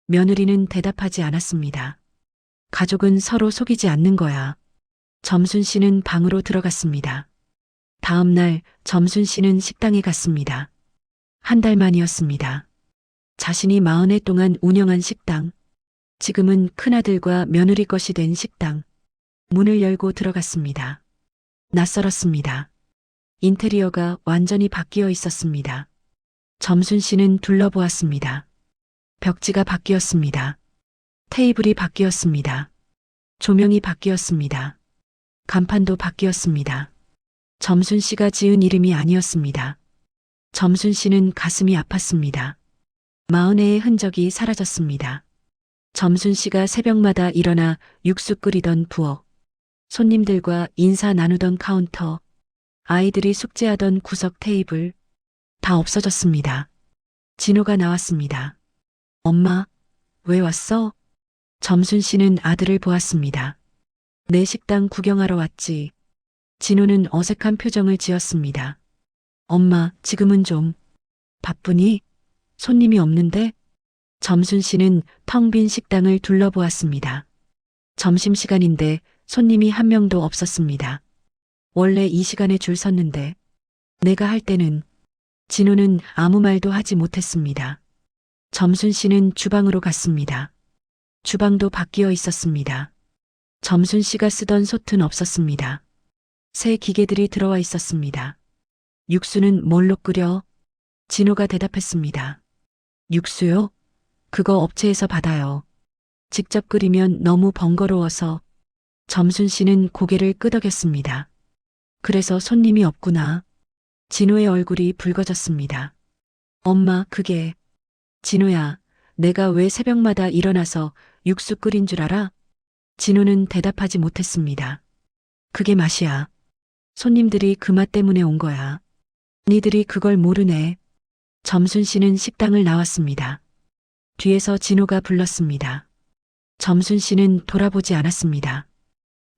며느리는 대답하지 않았습니다. 가족은 서로 속이지 않는 거야. 점순 씨는 방으로 들어갔습니다. 다음 날 점순 씨는 식당에 갔습니다. 한 달 만이었습니다. 자신이 40해 동안 운영한 식당. 지금은 큰아들과 며느리 것이 된 식당. 문을 열고 들어갔습니다. 낯설었습니다. 인테리어가 완전히 바뀌어 있었습니다. 점순 씨는 둘러보았습니다. 벽지가 바뀌었습니다. 테이블이 바뀌었습니다. 조명이 바뀌었습니다. 간판도 바뀌었습니다. 점순 씨가 지은 이름이 아니었습니다. 점순 씨는 가슴이 아팠습니다. 40회의 흔적이 사라졌습니다. 점순 씨가 새벽마다 일어나 육수 끓이던 부엌, 손님들과 인사 나누던 카운터, 아이들이 숙제하던 구석 테이블, 다 없어졌습니다. 진호가 나왔습니다. 엄마, 왜 왔어? 점순 씨는 아들을 보았습니다. 내 식당 구경하러 왔지. 진호는 어색한 표정을 지었습니다. 엄마, 지금은 좀 바쁘니? 손님이 없는데? 점순 씨는 텅 빈 식당을 둘러보았습니다. 점심시간인데 손님이 한 명도 없었습니다. 원래 이 시간에 줄 섰는데 내가 할 때는. 진호는 아무 말도 하지 못했습니다. 점순 씨는 주방으로 갔습니다. 주방도 바뀌어 있었습니다. 점순 씨가 쓰던 솥은 없었습니다. 새 기계들이 들어와 있었습니다. 육수는 뭘로 끓여? 진호가 대답했습니다. 육수요? 그거 업체에서 받아요. 직접 끓이면 너무 번거로워서. 점순 씨는 고개를 끄덕였습니다. 그래서 손님이 없구나. 진호의 얼굴이 붉어졌습니다. 엄마, 그게. 진호야, 내가 왜 새벽마다 일어나서 육수 끓인 줄 알아? 진호는 대답하지 못했습니다. 그게 맛이야. 손님들이 그 맛 때문에 온 거야. 니들이 그걸 모르네. 점순 씨는 식당을 나왔습니다. 뒤에서 진호가 불렀습니다. 점순 씨는 돌아보지 않았습니다.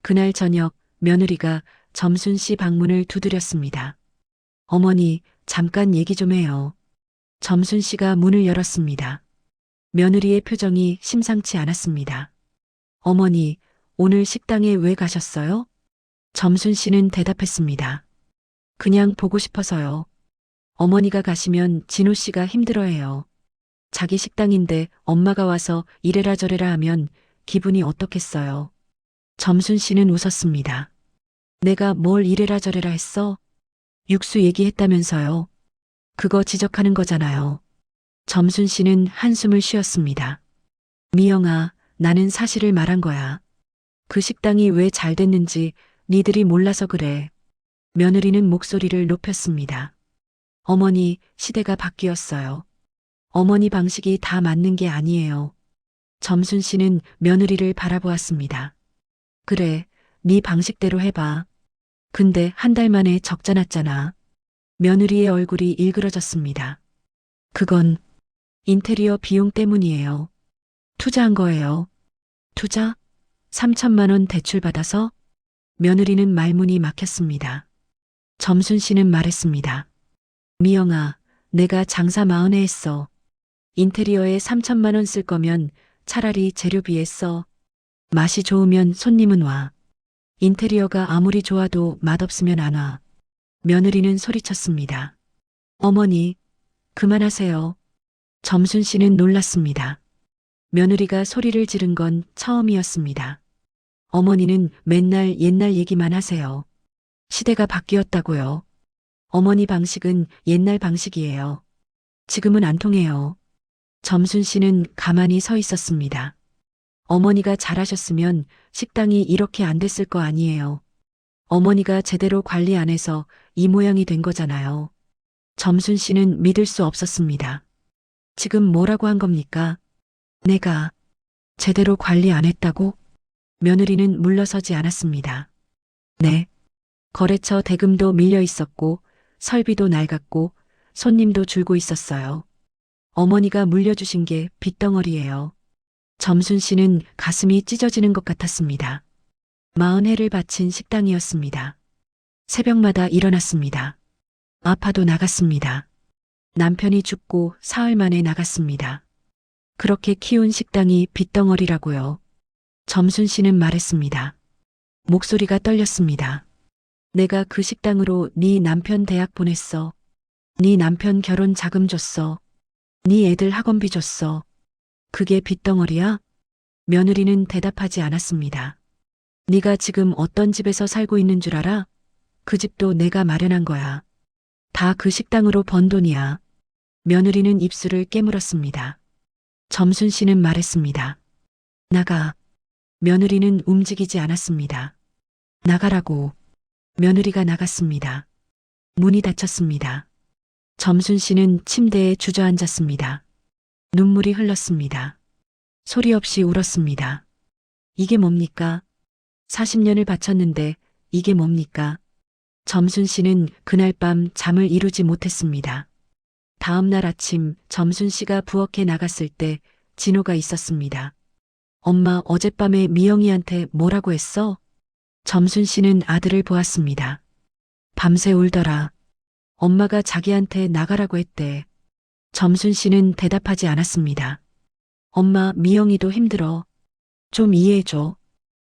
그날 저녁 며느리가 점순 씨 방문을 두드렸습니다. 어머니, 잠깐 얘기 좀 해요. 점순 씨가 문을 열었습니다. 며느리의 표정이 심상치 않았습니다. 어머니, 오늘 식당에 왜 가셨어요? 점순 씨는 대답했습니다. 그냥 보고 싶어서요. 어머니가 가시면 진호 씨가 힘들어해요. 자기 식당인데 엄마가 와서 이래라 저래라 하면 기분이 어떻겠어요. 점순 씨는 웃었습니다. 내가 뭘 이래라 저래라 했어? 육수 얘기했다면서요. 그거 지적하는 거잖아요. 점순 씨는 한숨을 쉬었습니다. 미영아, 나는 사실을 말한 거야. 그 식당이 왜 잘 됐는지 니들이 몰라서 그래. 며느리는 목소리를 높였습니다. 어머니, 시대가 바뀌었어요. 어머니 방식이 다 맞는 게 아니에요. 점순 씨는 며느리를 바라보았습니다. 그래, 네 방식대로 해봐. 근데 한 달 만에 적자 났잖아. 며느리의 얼굴이 일그러졌습니다. 그건 인테리어 비용 때문이에요. 투자한 거예요. 투자? 3천만 원 대출 받아서? 며느리는 말문이 막혔습니다. 점순 씨는 말했습니다. 미영아, 내가 장사 40회 했어. 인테리어에 3천만 원 쓸 거면 차라리 재료비에 써. 맛이 좋으면 손님은 와. 인테리어가 아무리 좋아도 맛없으면 안 와. 며느리는 소리쳤습니다. 어머니, 그만하세요. 점순 씨는 놀랐습니다. 며느리가 소리를 지른 건 처음이었습니다. 어머니는 맨날 옛날 얘기만 하세요. 시대가 바뀌었다고요. 어머니 방식은 옛날 방식이에요. 지금은 안 통해요. 점순 씨는 가만히 서 있었습니다. 어머니가 잘하셨으면 식당이 이렇게 안 됐을 거 아니에요. 어머니가 제대로 관리 안 해서 이 모양이 된 거잖아요. 점순 씨는 믿을 수 없었습니다. 지금 뭐라고 한 겁니까? 내가 제대로 관리 안 했다고? 며느리는 물러서지 않았습니다. 네. 거래처 대금도 밀려 있었고 설비도 낡았고 손님도 줄고 있었어요. 어머니가 물려주신 게 빚덩어리예요. 점순 씨는 가슴이 찢어지는 것 같았습니다. 40회를 바친 식당이었습니다. 새벽마다 일어났습니다. 아파도 나갔습니다. 남편이 죽고 사흘 만에 나갔습니다. 그렇게 키운 식당이 빚덩어리라고요. 점순 씨는 말했습니다. 목소리가 떨렸습니다. 내가 그 식당으로 네 남편 대학 보냈어. 네 남편 결혼 자금 줬어. 네 애들 학원비 줬어. 그게 빚덩어리야? 며느리는 대답하지 않았습니다. 네가 지금 어떤 집에서 살고 있는 줄 알아? 그 집도 내가 마련한 거야. 다 그 식당으로 번 돈이야. 며느리는 입술을 깨물었습니다. 점순 씨는 말했습니다. 나가. 며느리는 움직이지 않았습니다. 나가라고. 며느리가 나갔습니다. 문이 닫혔습니다. 점순 씨는 침대에 주저앉았습니다. 눈물이 흘렀습니다. 소리 없이 울었습니다. 이게 뭡니까? 40년을 바쳤는데 이게 뭡니까? 점순 씨는 그날 밤 잠을 이루지 못했습니다. 다음 날 아침 점순 씨가 부엌에 나갔을 때 진호가 있었습니다. 엄마 어젯밤에 미영이한테 뭐라고 했어? 점순 씨는 아들을 보았습니다. 밤새 울더라. 엄마가 자기한테 나가라고 했대. 점순 씨는 대답하지 않았습니다. 엄마 미영이도 힘들어. 좀 이해해줘.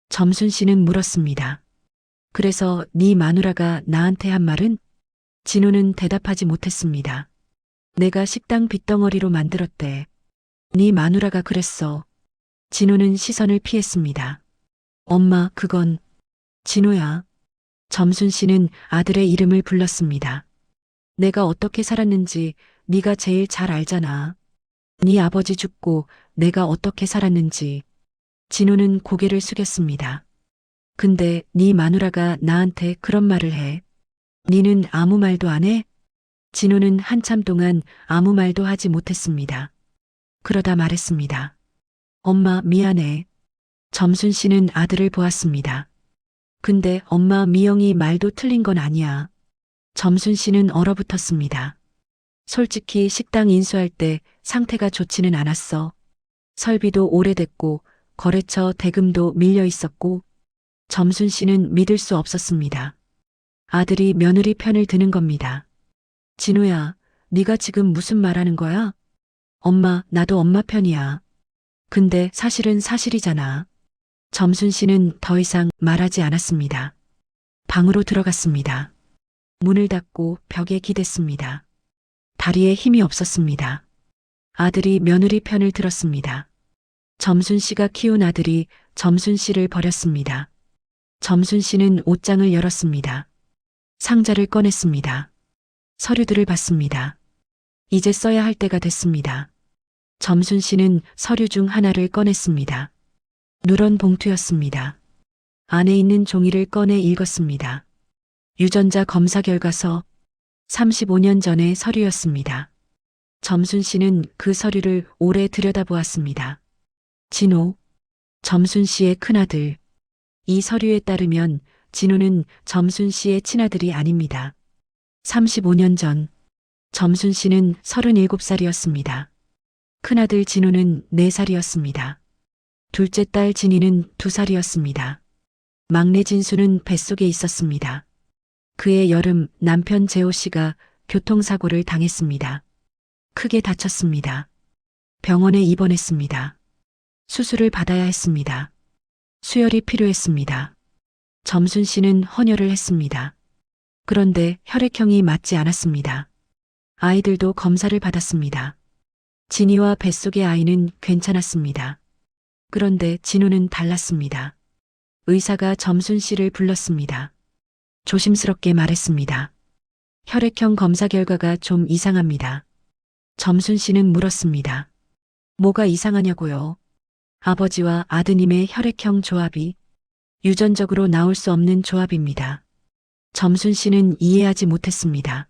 점순 씨는 물었습니다. 그래서 네 마누라가 나한테 한 말은? 진호는 대답하지 못했습니다. 내가 식당 빚덩어리로 만들었대. 네 마누라가 그랬어. 진호는 시선을 피했습니다. 엄마, 그건 진호야. 점순 씨는 아들의 이름을 불렀습니다. 내가 어떻게 살았는지 네가 제일 잘 알잖아. 네 아버지 죽고 내가 어떻게 살았는지. 진호는 고개를 숙였습니다. 근데 네 마누라가 나한테 그런 말을 해. 니는 아무 말도 안 해? 진호는 한참 동안 아무 말도 하지 못했습니다. 그러다 말했습니다. 엄마, 미안해. 점순 씨는 아들을 보았습니다. 근데 엄마 미영이 말도 틀린 건 아니야. 점순 씨는 얼어붙었습니다. 솔직히 식당 인수할 때 상태가 좋지는 않았어. 설비도 오래됐고 거래처 대금도 밀려 있었고 점순 씨는 믿을 수 없었습니다. 아들이 며느리 편을 드는 겁니다. 진우야, 네가 지금 무슨 말하는 거야? 엄마, 나도 엄마 편이야. 근데 사실은 사실이잖아. 점순 씨는 더 이상 말하지 않았습니다. 방으로 들어갔습니다. 문을 닫고 벽에 기댔습니다. 다리에 힘이 없었습니다. 아들이 며느리 편을 들었습니다. 점순 씨가 키운 아들이 점순 씨를 버렸습니다. 점순 씨는 옷장을 열었습니다. 상자를 꺼냈습니다. 서류들을 봤습니다. 이제 써야 할 때가 됐습니다. 점순 씨는 서류 중 하나를 꺼냈습니다. 누런 봉투였습니다. 안에 있는 종이를 꺼내 읽었습니다. 유전자 검사 결과서 35년 전의 서류였습니다. 점순 씨는 그 서류를 오래 들여다보았습니다. 진호, 점순 씨의 큰아들. 이 서류에 따르면 진호는 점순 씨의 친아들이 아닙니다. 35년 전, 점순 씨는 37살이었습니다. 큰아들 진호는 4살이었습니다. 둘째 딸 진이는 2살이었습니다. 막내 진수는 뱃속에 있었습니다. 그해 여름 남편 재호 씨가 교통사고를 당했습니다. 크게 다쳤습니다. 병원에 입원했습니다. 수술을 받아야 했습니다. 수혈이 필요했습니다. 점순 씨는 헌혈을 했습니다. 그런데 혈액형이 맞지 않았습니다. 아이들도 검사를 받았습니다. 진이와 뱃속의 아이는 괜찮았습니다. 그런데 진우는 달랐습니다. 의사가 점순 씨를 불렀습니다. 조심스럽게 말했습니다. 혈액형 검사 결과가 좀 이상합니다. 점순 씨는 물었습니다. 뭐가 이상하냐고요? 아버지와 아드님의 혈액형 조합이 유전적으로 나올 수 없는 조합입니다. 점순 씨는 이해하지 못했습니다.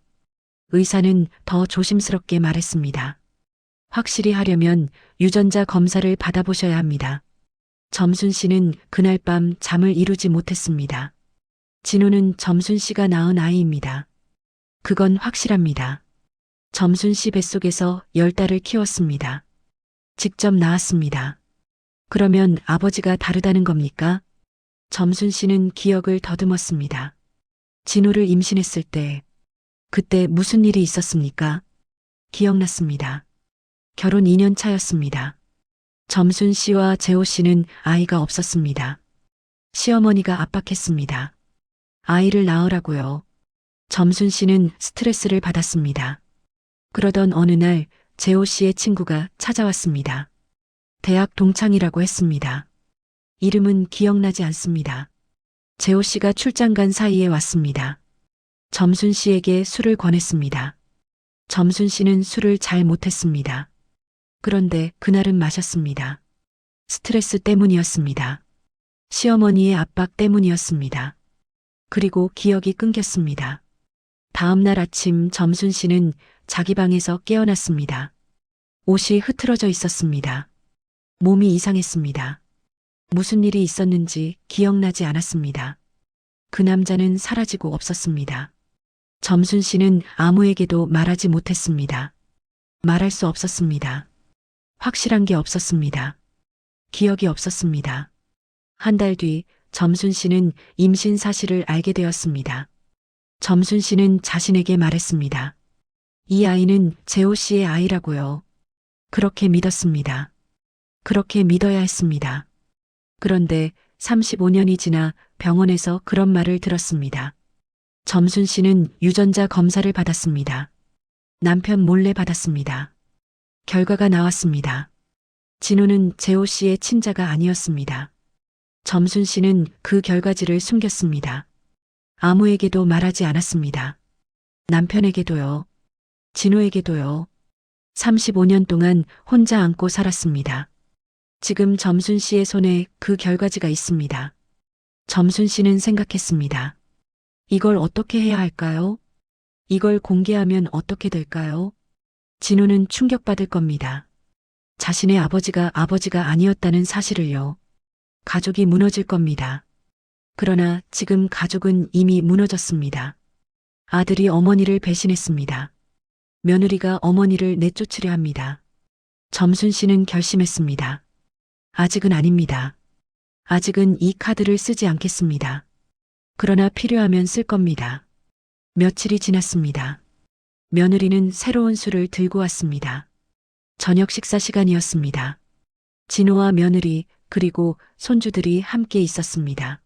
의사는 더 조심스럽게 말했습니다. 확실히 하려면 유전자 검사를 받아보셔야 합니다. 점순 씨는 그날 밤 잠을 이루지 못했습니다. 진호는 점순 씨가 낳은 아이입니다. 그건 확실합니다. 점순 씨 뱃속에서 10달을 키웠습니다. 직접 낳았습니다. 그러면 아버지가 다르다는 겁니까? 점순 씨는 기억을 더듬었습니다. 진호를 임신했을 때, 그때 무슨 일이 있었습니까? 기억났습니다. 결혼 2년 차였습니다. 점순 씨와 재호 씨는 아이가 없었습니다. 시어머니가 압박했습니다. 아이를 낳으라고요. 점순 씨는 스트레스를 받았습니다. 그러던 어느 날 재호 씨의 친구가 찾아왔습니다. 대학 동창이라고 했습니다. 이름은 기억나지 않습니다. 재호 씨가 출장 간 사이에 왔습니다. 점순 씨에게 술을 권했습니다. 점순 씨는 술을 잘 못했습니다. 그런데 그날은 마셨습니다. 스트레스 때문이었습니다. 시어머니의 압박 때문이었습니다. 그리고 기억이 끊겼습니다. 다음 날 아침 점순 씨는 자기 방에서 깨어났습니다. 옷이 흐트러져 있었습니다. 몸이 이상했습니다. 무슨 일이 있었는지 기억나지 않았습니다. 그 남자는 사라지고 없었습니다. 점순 씨는 아무에게도 말하지 못했습니다. 말할 수 없었습니다. 확실한 게 없었습니다. 기억이 없었습니다. 한 달 뒤 점순 씨는 임신 사실을 알게 되었습니다. 점순 씨는 자신에게 말했습니다. 이 아이는 재호 씨의 아이라고요. 그렇게 믿었습니다. 그렇게 믿어야 했습니다. 그런데 35년이 지나 병원에서 그런 말을 들었습니다. 점순 씨는 유전자 검사를 받았습니다. 남편 몰래 받았습니다. 결과가 나왔습니다. 진호는 재호 씨의 친자가 아니었습니다. 점순 씨는 그 결과지를 숨겼습니다. 아무에게도 말하지 않았습니다. 남편에게도요. 진호에게도요. 35년 동안 혼자 안고 살았습니다. 지금 점순 씨의 손에 그 결과지가 있습니다. 점순 씨는 생각했습니다. 이걸 어떻게 해야 할까요? 이걸 공개하면 어떻게 될까요? 진호는 충격받을 겁니다. 자신의 아버지가 아니었다는 사실을요. 가족이 무너질 겁니다. 그러나 지금 가족은 이미 무너졌습니다. 아들이 어머니를 배신했습니다. 며느리가 어머니를 내쫓으려 합니다. 점순 씨는 결심했습니다. 아직은 아닙니다. 아직은 이 카드를 쓰지 않겠습니다. 그러나 필요하면 쓸 겁니다. 며칠이 지났습니다. 며느리는 새로운 술을 들고 왔습니다. 저녁 식사 시간이었습니다. 진호와 며느리 그리고 손주들이 함께 있었습니다.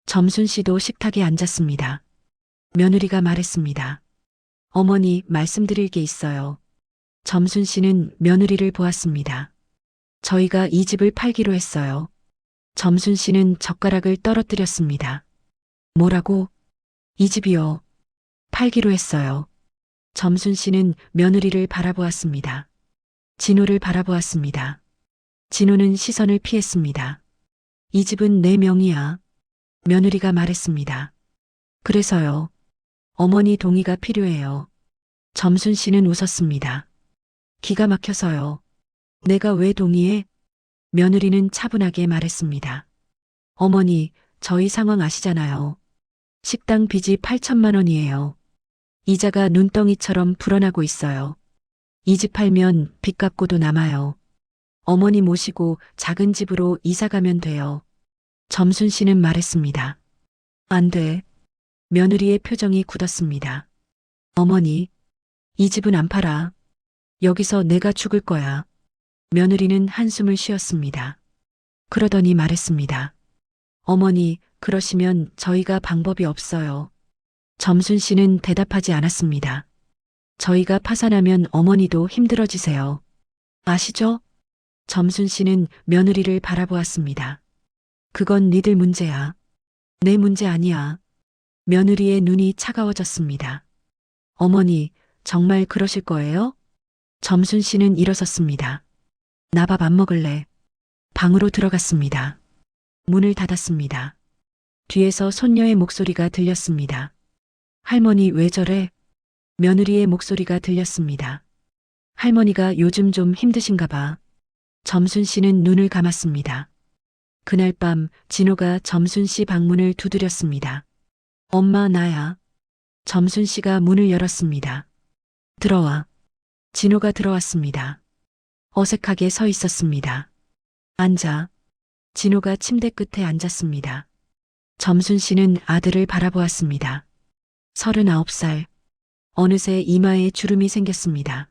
점순 씨도 식탁에 앉았습니다. 며느리가 말했습니다. 어머니, 말씀드릴 게 있어요. 점순 씨는 며느리를 보았습니다. 저희가 이 집을 팔기로 했어요. 점순 씨는 젓가락을 떨어뜨렸습니다. 뭐라고? 이 집이요. 팔기로 했어요. 점순 씨는 며느리를 바라보았습니다. 진호를 바라보았습니다. 진호는 시선을 피했습니다. 이 집은 내 명의야. 며느리가 말했습니다. 그래서요. 어머니 동의가 필요해요. 점순 씨는 웃었습니다. 기가 막혀서요. 내가 왜 동의해? 며느리는 차분하게 말했습니다. 어머니, 저희 상황 아시잖아요. 식당 빚이 8천만 원이에요. 이자가 눈덩이처럼 불어나고 있어요. 이 집 팔면 빚 갚고도 남아요. 어머니 모시고 작은 집으로 이사 가면 돼요. 점순 씨는 말했습니다. 안 돼. 며느리의 표정이 굳었습니다. 어머니, 이 집은 안 팔아. 여기서 내가 죽을 거야. 며느리는 한숨을 쉬었습니다. 그러더니 말했습니다. 어머니, 그러시면 저희가 방법이 없어요. 점순 씨는 대답하지 않았습니다. 저희가 파산하면 어머니도 힘들어지세요. 아시죠? 점순 씨는 며느리를 바라보았습니다. 그건 니들 문제야. 내 문제 아니야. 며느리의 눈이 차가워졌습니다. 어머니, 정말 그러실 거예요? 점순 씨는 일어섰습니다. 나 밥 안 먹을래. 방으로 들어갔습니다. 문을 닫았습니다. 뒤에서 손녀의 목소리가 들렸습니다. 할머니 왜 저래? 며느리의 목소리가 들렸습니다. 할머니가 요즘 좀 힘드신가 봐. 점순 씨는 눈을 감았습니다. 그날 밤 진호가 점순 씨 방문을 두드렸습니다. 엄마, 나야. 점순 씨가 문을 열었습니다. 들어와. 진호가 들어왔습니다. 어색하게 서 있었습니다. 앉아. 진호가 침대 끝에 앉았습니다. 점순 씨는 아들을 바라보았습니다. 39살. 어느새 이마에 주름이 생겼습니다.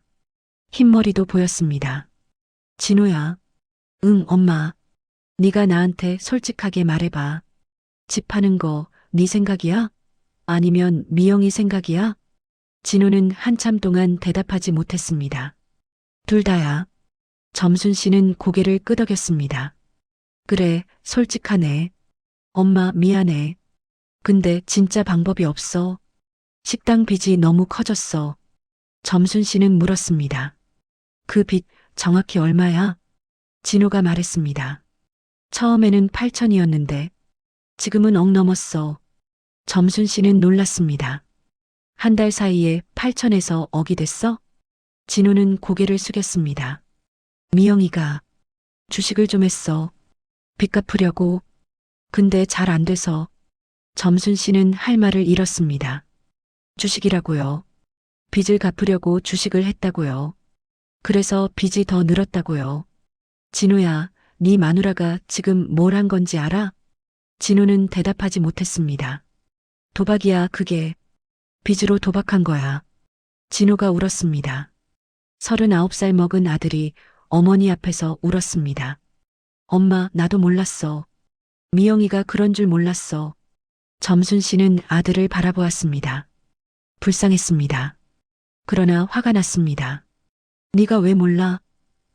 흰머리도 보였습니다. 진호야. 응, 엄마. 네가 나한테 솔직하게 말해봐. 집 파는 거 네 생각이야? 아니면 미영이 생각이야? 진호는 한참 동안 대답하지 못했습니다. 둘 다야. 점순 씨는 고개를 끄덕였습니다. 그래, 솔직하네. 엄마, 미안해. 근데 진짜 방법이 없어. 식당 빚이 너무 커졌어. 점순 씨는 물었습니다. 그 빚 정확히 얼마야? 진호가 말했습니다. 처음에는 8천이었는데 지금은 억 넘었어. 점순 씨는 놀랐습니다. 한 달 사이에 8천에서 억이 됐어? 진호는 고개를 숙였습니다. 미영이가 주식을 좀 했어. 빚 갚으려고. 근데 잘 안 돼서. 점순 씨는 할 말을 잃었습니다. 주식이라고요. 빚을 갚으려고 주식을 했다고요. 그래서 빚이 더 늘었다고요. 진호야, 네 마누라가 지금 뭘 한 건지 알아? 진호는 대답하지 못했습니다. 도박이야, 그게. 빚으로 도박한 거야. 진호가 울었습니다. 39살 먹은 아들이 어머니 앞에서 울었습니다. 엄마, 나도 몰랐어. 미영이가 그런 줄 몰랐어. 점순 씨는 아들을 바라보았습니다. 불쌍했습니다. 그러나 화가 났습니다. 네가 왜 몰라?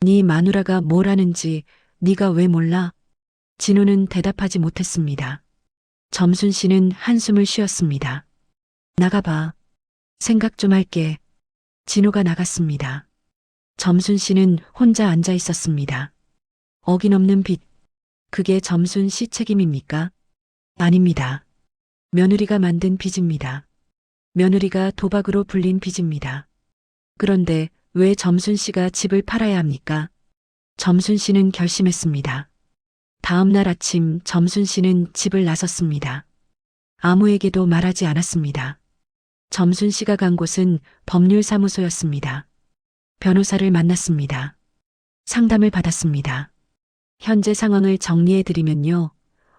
네 마누라가 뭘 하는지 네가 왜 몰라? 진호는 대답하지 못했습니다. 점순 씨는 한숨을 쉬었습니다. 나가봐. 생각 좀 할게. 진호가 나갔습니다. 점순 씨는 혼자 앉아 있었습니다. 억이 넘는 빚. 그게 점순 씨 책임입니까? 아닙니다. 며느리가 만든 빚입니다. 며느리가 도박으로 불린 빚입니다. 그런데 왜 점순 씨가 집을 팔아야 합니까? 점순 씨는 결심했습니다. 다음 날 아침 점순 씨는 집을 나섰습니다. 아무에게도 말하지 않았습니다. 점순 씨가 간 곳은 법률사무소였습니다. 변호사를 만났습니다. 상담을 받았습니다. 현재 상황을 정리해 드리면요.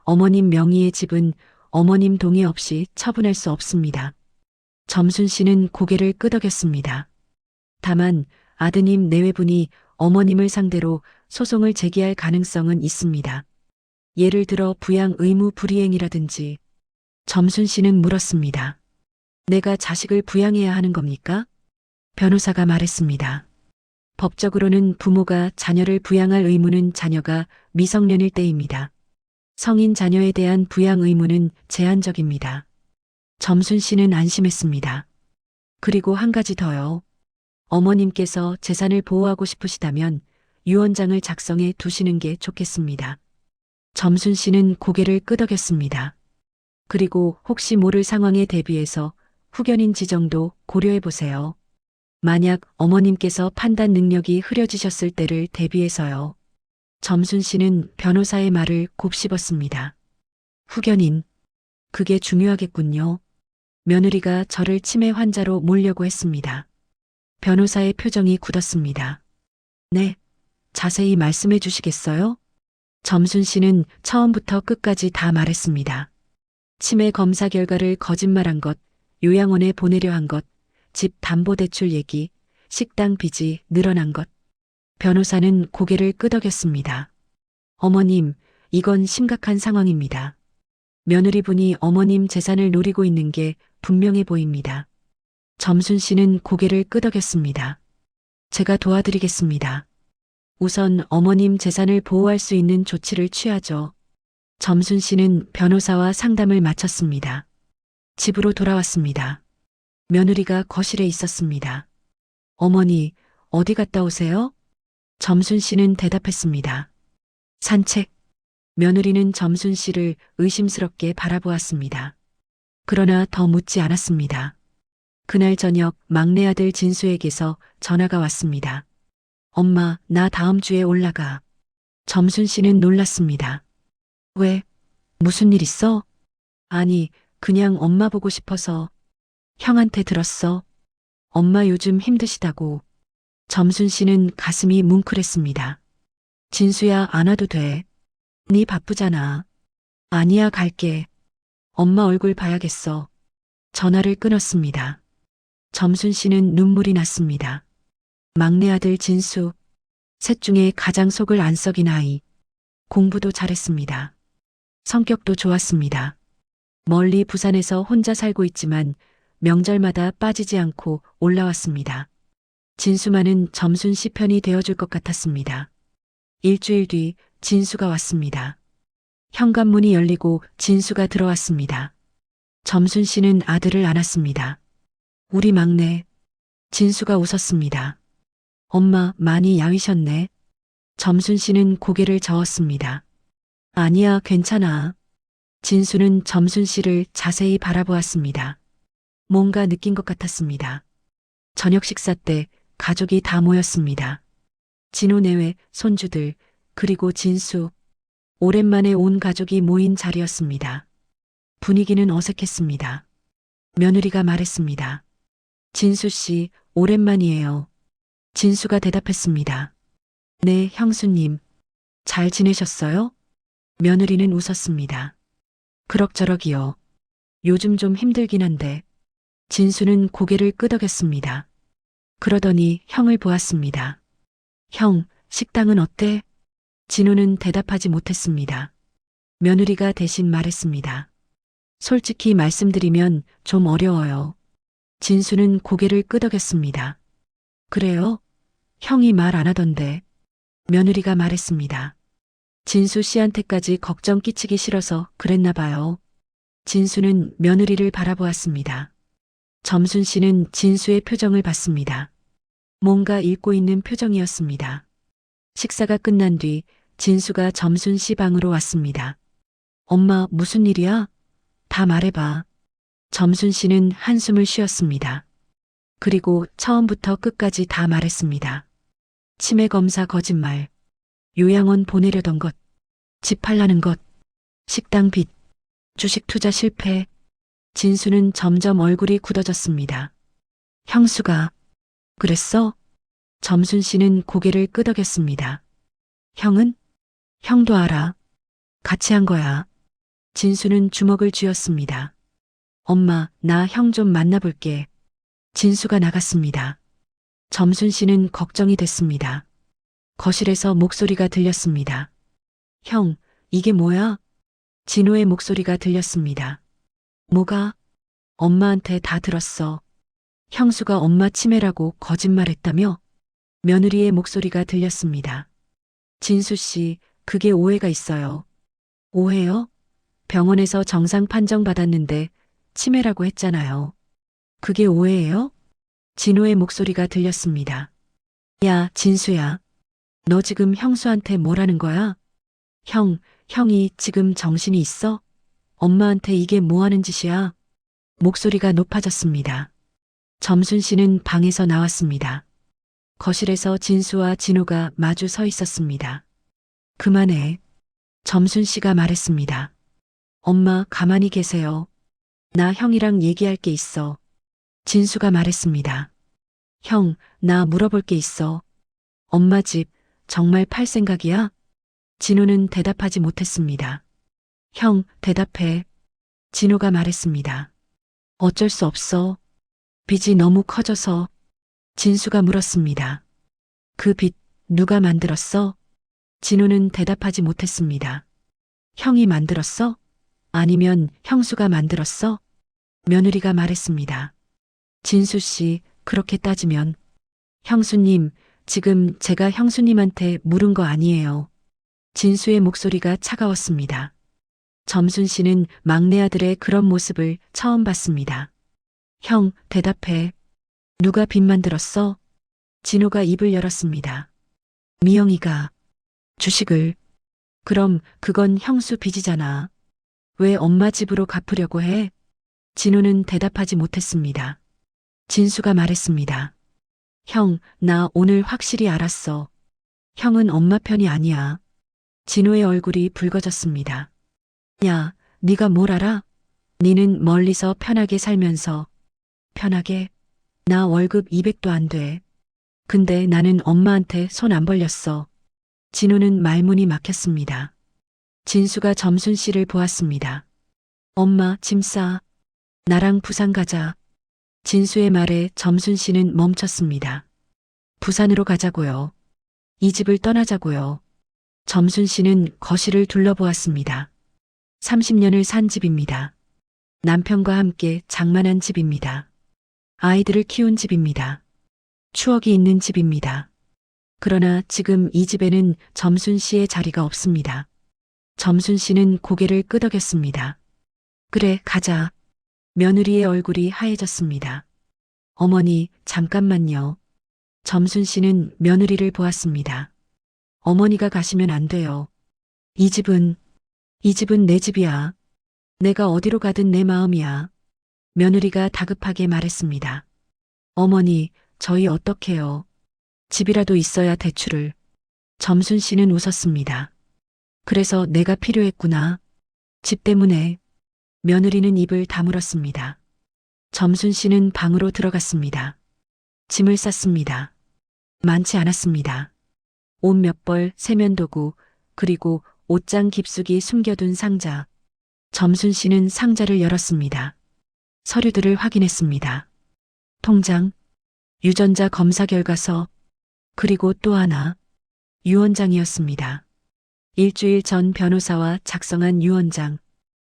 어머님 명의의 집은 어머님 동의 없이 처분할 수 없습니다. 점순 씨는 고개를 끄덕였습니다. 다만 아드님 내외분이 어머님을 상대로 소송을 제기할 가능성은 있습니다. 예를 들어 부양 의무 불이행이라든지. 점순 씨는 물었습니다. 내가 자식을 부양해야 하는 겁니까? 변호사가 말했습니다. 법적으로는 부모가 자녀를 부양할 의무는 자녀가 미성년일 때입니다. 성인 자녀에 대한 부양 의무는 제한적입니다. 점순 씨는 안심했습니다. 그리고 한 가지 더요. 어머님께서 재산을 보호하고 싶으시다면 유언장을 작성해 두시는 게 좋겠습니다. 점순 씨는 고개를 끄덕였습니다. 그리고 혹시 모를 상황에 대비해서 후견인 지정도 고려해 보세요. 만약 어머님께서 판단 능력이 흐려지셨을 때를 대비해서요. 점순 씨는 변호사의 말을 곱씹었습니다. 후견인. 그게 중요하겠군요. 며느리가 저를 치매 환자로 몰려고 했습니다. 변호사의 표정이 굳었습니다. 네. 자세히 말씀해 주시겠어요? 점순 씨는 처음부터 끝까지 다 말했습니다. 치매 검사 결과를 거짓말한 것, 요양원에 보내려 한 것, 집 담보대출 얘기, 식당 빚이 늘어난 것. 변호사는 고개를 끄덕였습니다. 어머님, 이건 심각한 상황입니다. 며느리분이 어머님 재산을 노리고 있는 게 분명해 보입니다. 점순 씨는 고개를 끄덕였습니다. 제가 도와드리겠습니다. 우선 어머님 재산을 보호할 수 있는 조치를 취하죠. 점순 씨는 변호사와 상담을 마쳤습니다. 집으로 돌아왔습니다. 며느리가 거실에 있었습니다. 어머니, 어디 갔다 오세요? 점순 씨는 대답했습니다. 산책. 며느리는 점순 씨를 의심스럽게 바라보았습니다. 그러나 더 묻지 않았습니다. 그날 저녁 막내 아들 진수에게서 전화가 왔습니다. 엄마, 나 다음 주에 올라가. 점순 씨는 놀랐습니다. 왜? 무슨 일 있어? 아니, 그냥 엄마 보고 싶어서. 형한테 들었어. 엄마 요즘 힘드시다고. 점순 씨는 가슴이 뭉클했습니다. 진수야, 안 와도 돼. 네 바쁘잖아. 아니야, 갈게. 엄마 얼굴 봐야겠어. 전화를 끊었습니다. 점순 씨는 눈물이 났습니다. 막내 아들 진수. 셋 중에 가장 속을 안 썩인 아이. 공부도 잘했습니다. 성격도 좋았습니다. 멀리 부산에서 혼자 살고 있지만 명절마다 빠지지 않고 올라왔습니다. 진수만은 점순 씨 편이 되어줄 것 같았습니다. 일주일 뒤 진수가 왔습니다. 현관문이 열리고 진수가 들어왔습니다. 점순 씨는 아들을 안았습니다. 우리 막내. 진수가 웃었습니다. 엄마, 많이 야위셨네. 점순 씨는 고개를 저었습니다. 아니야, 괜찮아. 진수는 점순 씨를 자세히 바라보았습니다. 뭔가 느낀 것 같았습니다. 저녁 식사 때 가족이 다 모였습니다. 진호 내외, 손주들, 그리고 진수. 오랜만에 온 가족이 모인 자리였습니다. 분위기는 어색했습니다. 며느리가 말했습니다. 진수 씨, 오랜만이에요. 진수가 대답했습니다. 네, 형수님. 잘 지내셨어요? 며느리는 웃었습니다. 그럭저럭이요. 요즘 좀 힘들긴 한데. 진수는 고개를 끄덕였습니다. 그러더니 형을 보았습니다. 형, 식당은 어때? 진호는 대답하지 못했습니다. 며느리가 대신 말했습니다. 솔직히 말씀드리면 좀 어려워요. 진수는 고개를 끄덕였습니다. 그래요? 형이 말 안 하던데. 며느리가 말했습니다. 진수 씨한테까지 걱정 끼치기 싫어서 그랬나 봐요. 진수는 며느리를 바라보았습니다. 점순 씨는 진수의 표정을 봤습니다. 뭔가 읽고 있는 표정이었습니다. 식사가 끝난 뒤 진수가 점순 씨 방으로 왔습니다. 엄마, 무슨 일이야? 다 말해봐. 점순 씨는 한숨을 쉬었습니다. 그리고 처음부터 끝까지 다 말했습니다. 치매 검사 거짓말, 요양원 보내려던 것, 집 팔라는 것, 식당 빚, 주식 투자 실패. 진수는 점점 얼굴이 굳어졌습니다. 형수가 그랬어? 점순 씨는 고개를 끄덕였습니다. 형은? 형도 알아. 같이 한 거야. 진수는 주먹을 쥐었습니다. 엄마, 나 형 좀 만나볼게. 진수가 나갔습니다. 점순 씨는 걱정이 됐습니다. 거실에서 목소리가 들렸습니다. 형, 이게 뭐야? 진호의 목소리가 들렸습니다. 뭐가? 엄마한테 다 들었어. 형수가 엄마 치매라고 거짓말했다며? 며느리의 목소리가 들렸습니다. 진수 씨, 그게 오해가 있어요. 오해요? 병원에서 정상 판정 받았는데 치매라고 했잖아요. 그게 오해예요? 진호의 목소리가 들렸습니다. 야, 진수야. 너 지금 형수한테 뭐라는 거야? 형이 지금 정신이 있어? 엄마한테 이게 뭐 하는 짓이야? 목소리가 높아졌습니다. 점순 씨는 방에서 나왔습니다. 거실에서 진수와 진호가 마주 서 있었습니다. 그만해. 점순 씨가 말했습니다. 엄마, 가만히 계세요. 나 형이랑 얘기할 게 있어. 진수가 말했습니다. 형, 나 물어볼 게 있어. 엄마 집 정말 팔 생각이야? 진호는 대답하지 못했습니다. 형, 대답해. 진호가 말했습니다. 어쩔 수 없어. 빚이 너무 커져서. 진수가 물었습니다. 그 빚 누가 만들었어? 진호는 대답하지 못했습니다. 형이 만들었어? 아니면 형수가 만들었어? 며느리가 말했습니다. 진수 씨, 그렇게 따지면. 형수님, 지금 제가 형수님한테 물은 거 아니에요. 진수의 목소리가 차가웠습니다. 점순 씨는 막내 아들의 그런 모습을 처음 봤습니다. 형, 대답해. 누가 빚 만들었어? 진호가 입을 열었습니다. 미영이가 주식을. 그럼 그건 형수 빚이잖아. 왜 엄마 집으로 갚으려고 해? 진호는 대답하지 못했습니다. 진수가 말했습니다. 형, 나 오늘 확실히 알았어. 형은 엄마 편이 아니야. 진호의 얼굴이 붉어졌습니다. 야, 네가 뭘 알아? 니는 멀리서 편하게 살면서. 편하게? 나 월급 200도 안 돼. 근데 나는 엄마한테 손 안 벌렸어. 진호는 말문이 막혔습니다. 진수가 점순 씨를 보았습니다. 엄마, 짐 싸. 나랑 부산 가자. 진수의 말에 점순 씨는 멈췄습니다. 부산으로 가자고요. 이 집을 떠나자고요. 점순 씨는 거실을 둘러보았습니다. 30년을 산 집입니다. 남편과 함께 장만한 집입니다. 아이들을 키운 집입니다. 추억이 있는 집입니다. 그러나 지금 이 집에는 점순 씨의 자리가 없습니다. 점순 씨는 고개를 끄덕였습니다. 그래, 가자. 며느리의 얼굴이 하얘졌습니다. 어머니, 잠깐만요. 점순 씨는 며느리를 보았습니다. 어머니가 가시면 안 돼요. 이 집은 내 집이야. 내가 어디로 가든 내 마음이야. 며느리가 다급하게 말했습니다. 어머니, 저희 어떡해요. 집이라도 있어야 대출을. 점순 씨는 웃었습니다. 그래서 내가 필요했구나. 집 때문에. 며느리는 입을 다물었습니다. 점순 씨는 방으로 들어갔습니다. 짐을 쌌습니다. 많지 않았습니다. 옷 몇 벌, 세면도구, 그리고 옷장 깊숙이 숨겨둔 상자. 점순 씨는 상자를 열었습니다. 서류들을 확인했습니다. 통장, 유전자 검사 결과서, 그리고 또 하나, 유언장이었습니다. 일주일 전 변호사와 작성한 유언장.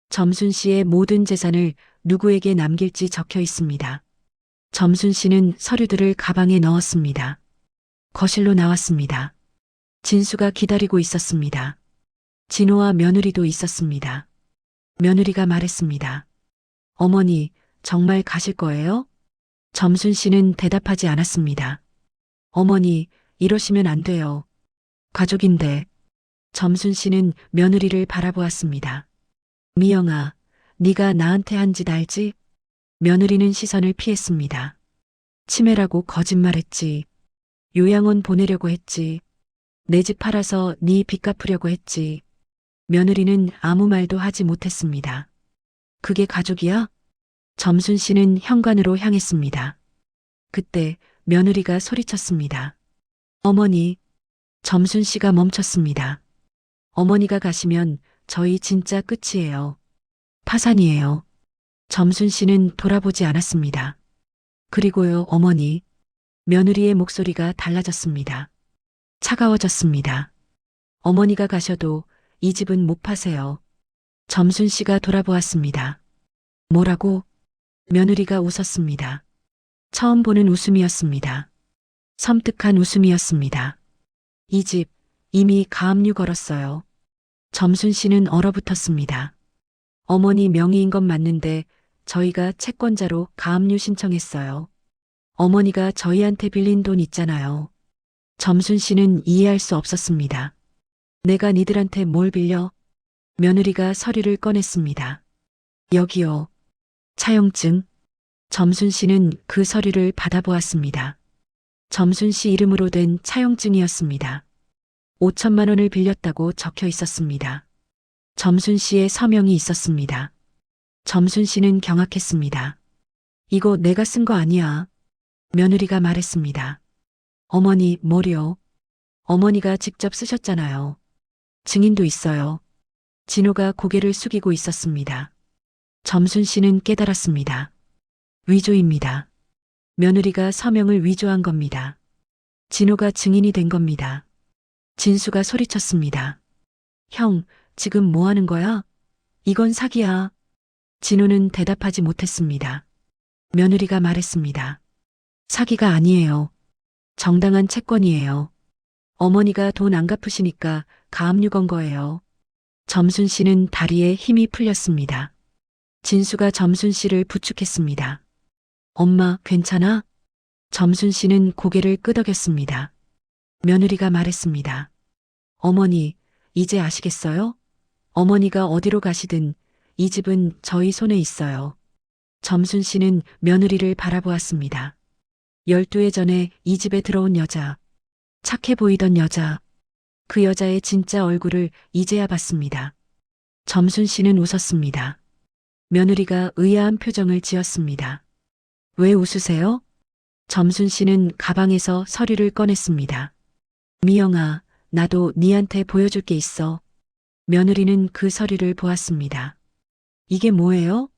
점순 씨의 모든 재산을 누구에게 남길지 적혀 있습니다. 점순 씨는 서류들을 가방에 넣었습니다. 거실로 나왔습니다. 진수가 기다리고 있었습니다. 진호와 며느리도 있었습니다. 며느리가 말했습니다. 어머니, 정말 가실 거예요? 점순 씨는 대답하지 않았습니다. 어머니, 이러시면 안 돼요. 가족인데. 점순 씨는 며느리를 바라보았습니다. 미영아, 네가 나한테 한 짓 알지? 며느리는 시선을 피했습니다. 치매라고 거짓말했지. 요양원 보내려고 했지. 내 집 팔아서 네 빚 갚으려고 했지. 며느리는 아무 말도 하지 못했습니다. 그게 가족이야? 점순 씨는 현관으로 향했습니다. 그때 며느리가 소리쳤습니다. 어머니, 점순 씨가 멈췄습니다. 어머니가 가시면 저희 진짜 끝이에요. 파산이에요. 점순 씨는 돌아보지 않았습니다. 그리고요, 어머니. 며느리의 목소리가 달라졌습니다. 차가워졌습니다. 어머니가 가셔도 이 집은 못 파세요. 점순 씨가 돌아보았습니다. 뭐라고? 며느리가 웃었습니다. 처음 보는 웃음이었습니다. 섬뜩한 웃음이었습니다. 이 집 이미 가압류 걸었어요. 점순 씨는 얼어붙었습니다. 어머니 명의인 건 맞는데 저희가 채권자로 가압류 신청했어요. 어머니가 저희한테 빌린 돈 있잖아요. 점순 씨는 이해할 수 없었습니다. 내가 니들한테 뭘 빌려? 며느리가 서류를 꺼냈습니다. 여기요. 차용증. 점순 씨는 그 서류를 받아보았습니다. 점순 씨 이름으로 된 차용증이었습니다. 5천만 원을 빌렸다고 적혀 있었습니다. 점순 씨의 서명이 있었습니다. 점순 씨는 경악했습니다. 이거 내가 쓴 거 아니야. 며느리가 말했습니다. 어머니, 뭐려? 어머니가 직접 쓰셨잖아요. 증인도 있어요. 진호가 고개를 숙이고 있었습니다. 점순 씨는 깨달았습니다. 위조입니다. 며느리가 서명을 위조한 겁니다. 진호가 증인이 된 겁니다. 진수가 소리쳤습니다. 형, 지금 뭐 하는 거야? 이건 사기야. 진호는 대답하지 못했습니다. 며느리가 말했습니다. 사기가 아니에요. 정당한 채권이에요. 어머니가 돈 안 갚으시니까 가압류 건 거예요. 점순 씨는 다리에 힘이 풀렸습니다. 진수가 점순 씨를 부축했습니다. 엄마, 괜찮아? 점순 씨는 고개를 끄덕였습니다. 며느리가 말했습니다. 어머니, 이제 아시겠어요? 어머니가 어디로 가시든 이 집은 저희 손에 있어요. 점순 씨는 며느리를 바라보았습니다. 12해 전에 이 집에 들어온 여자, 착해 보이던 여자, 그 여자의 진짜 얼굴을 이제야 봤습니다. 점순 씨는 웃었습니다. 며느리가 의아한 표정을 지었습니다. 왜 웃으세요? 점순 씨는 가방에서 서류를 꺼냈습니다. 미영아, 나도 니한테 보여줄 게 있어. 며느리는 그 서류를 보았습니다. 이게 뭐예요?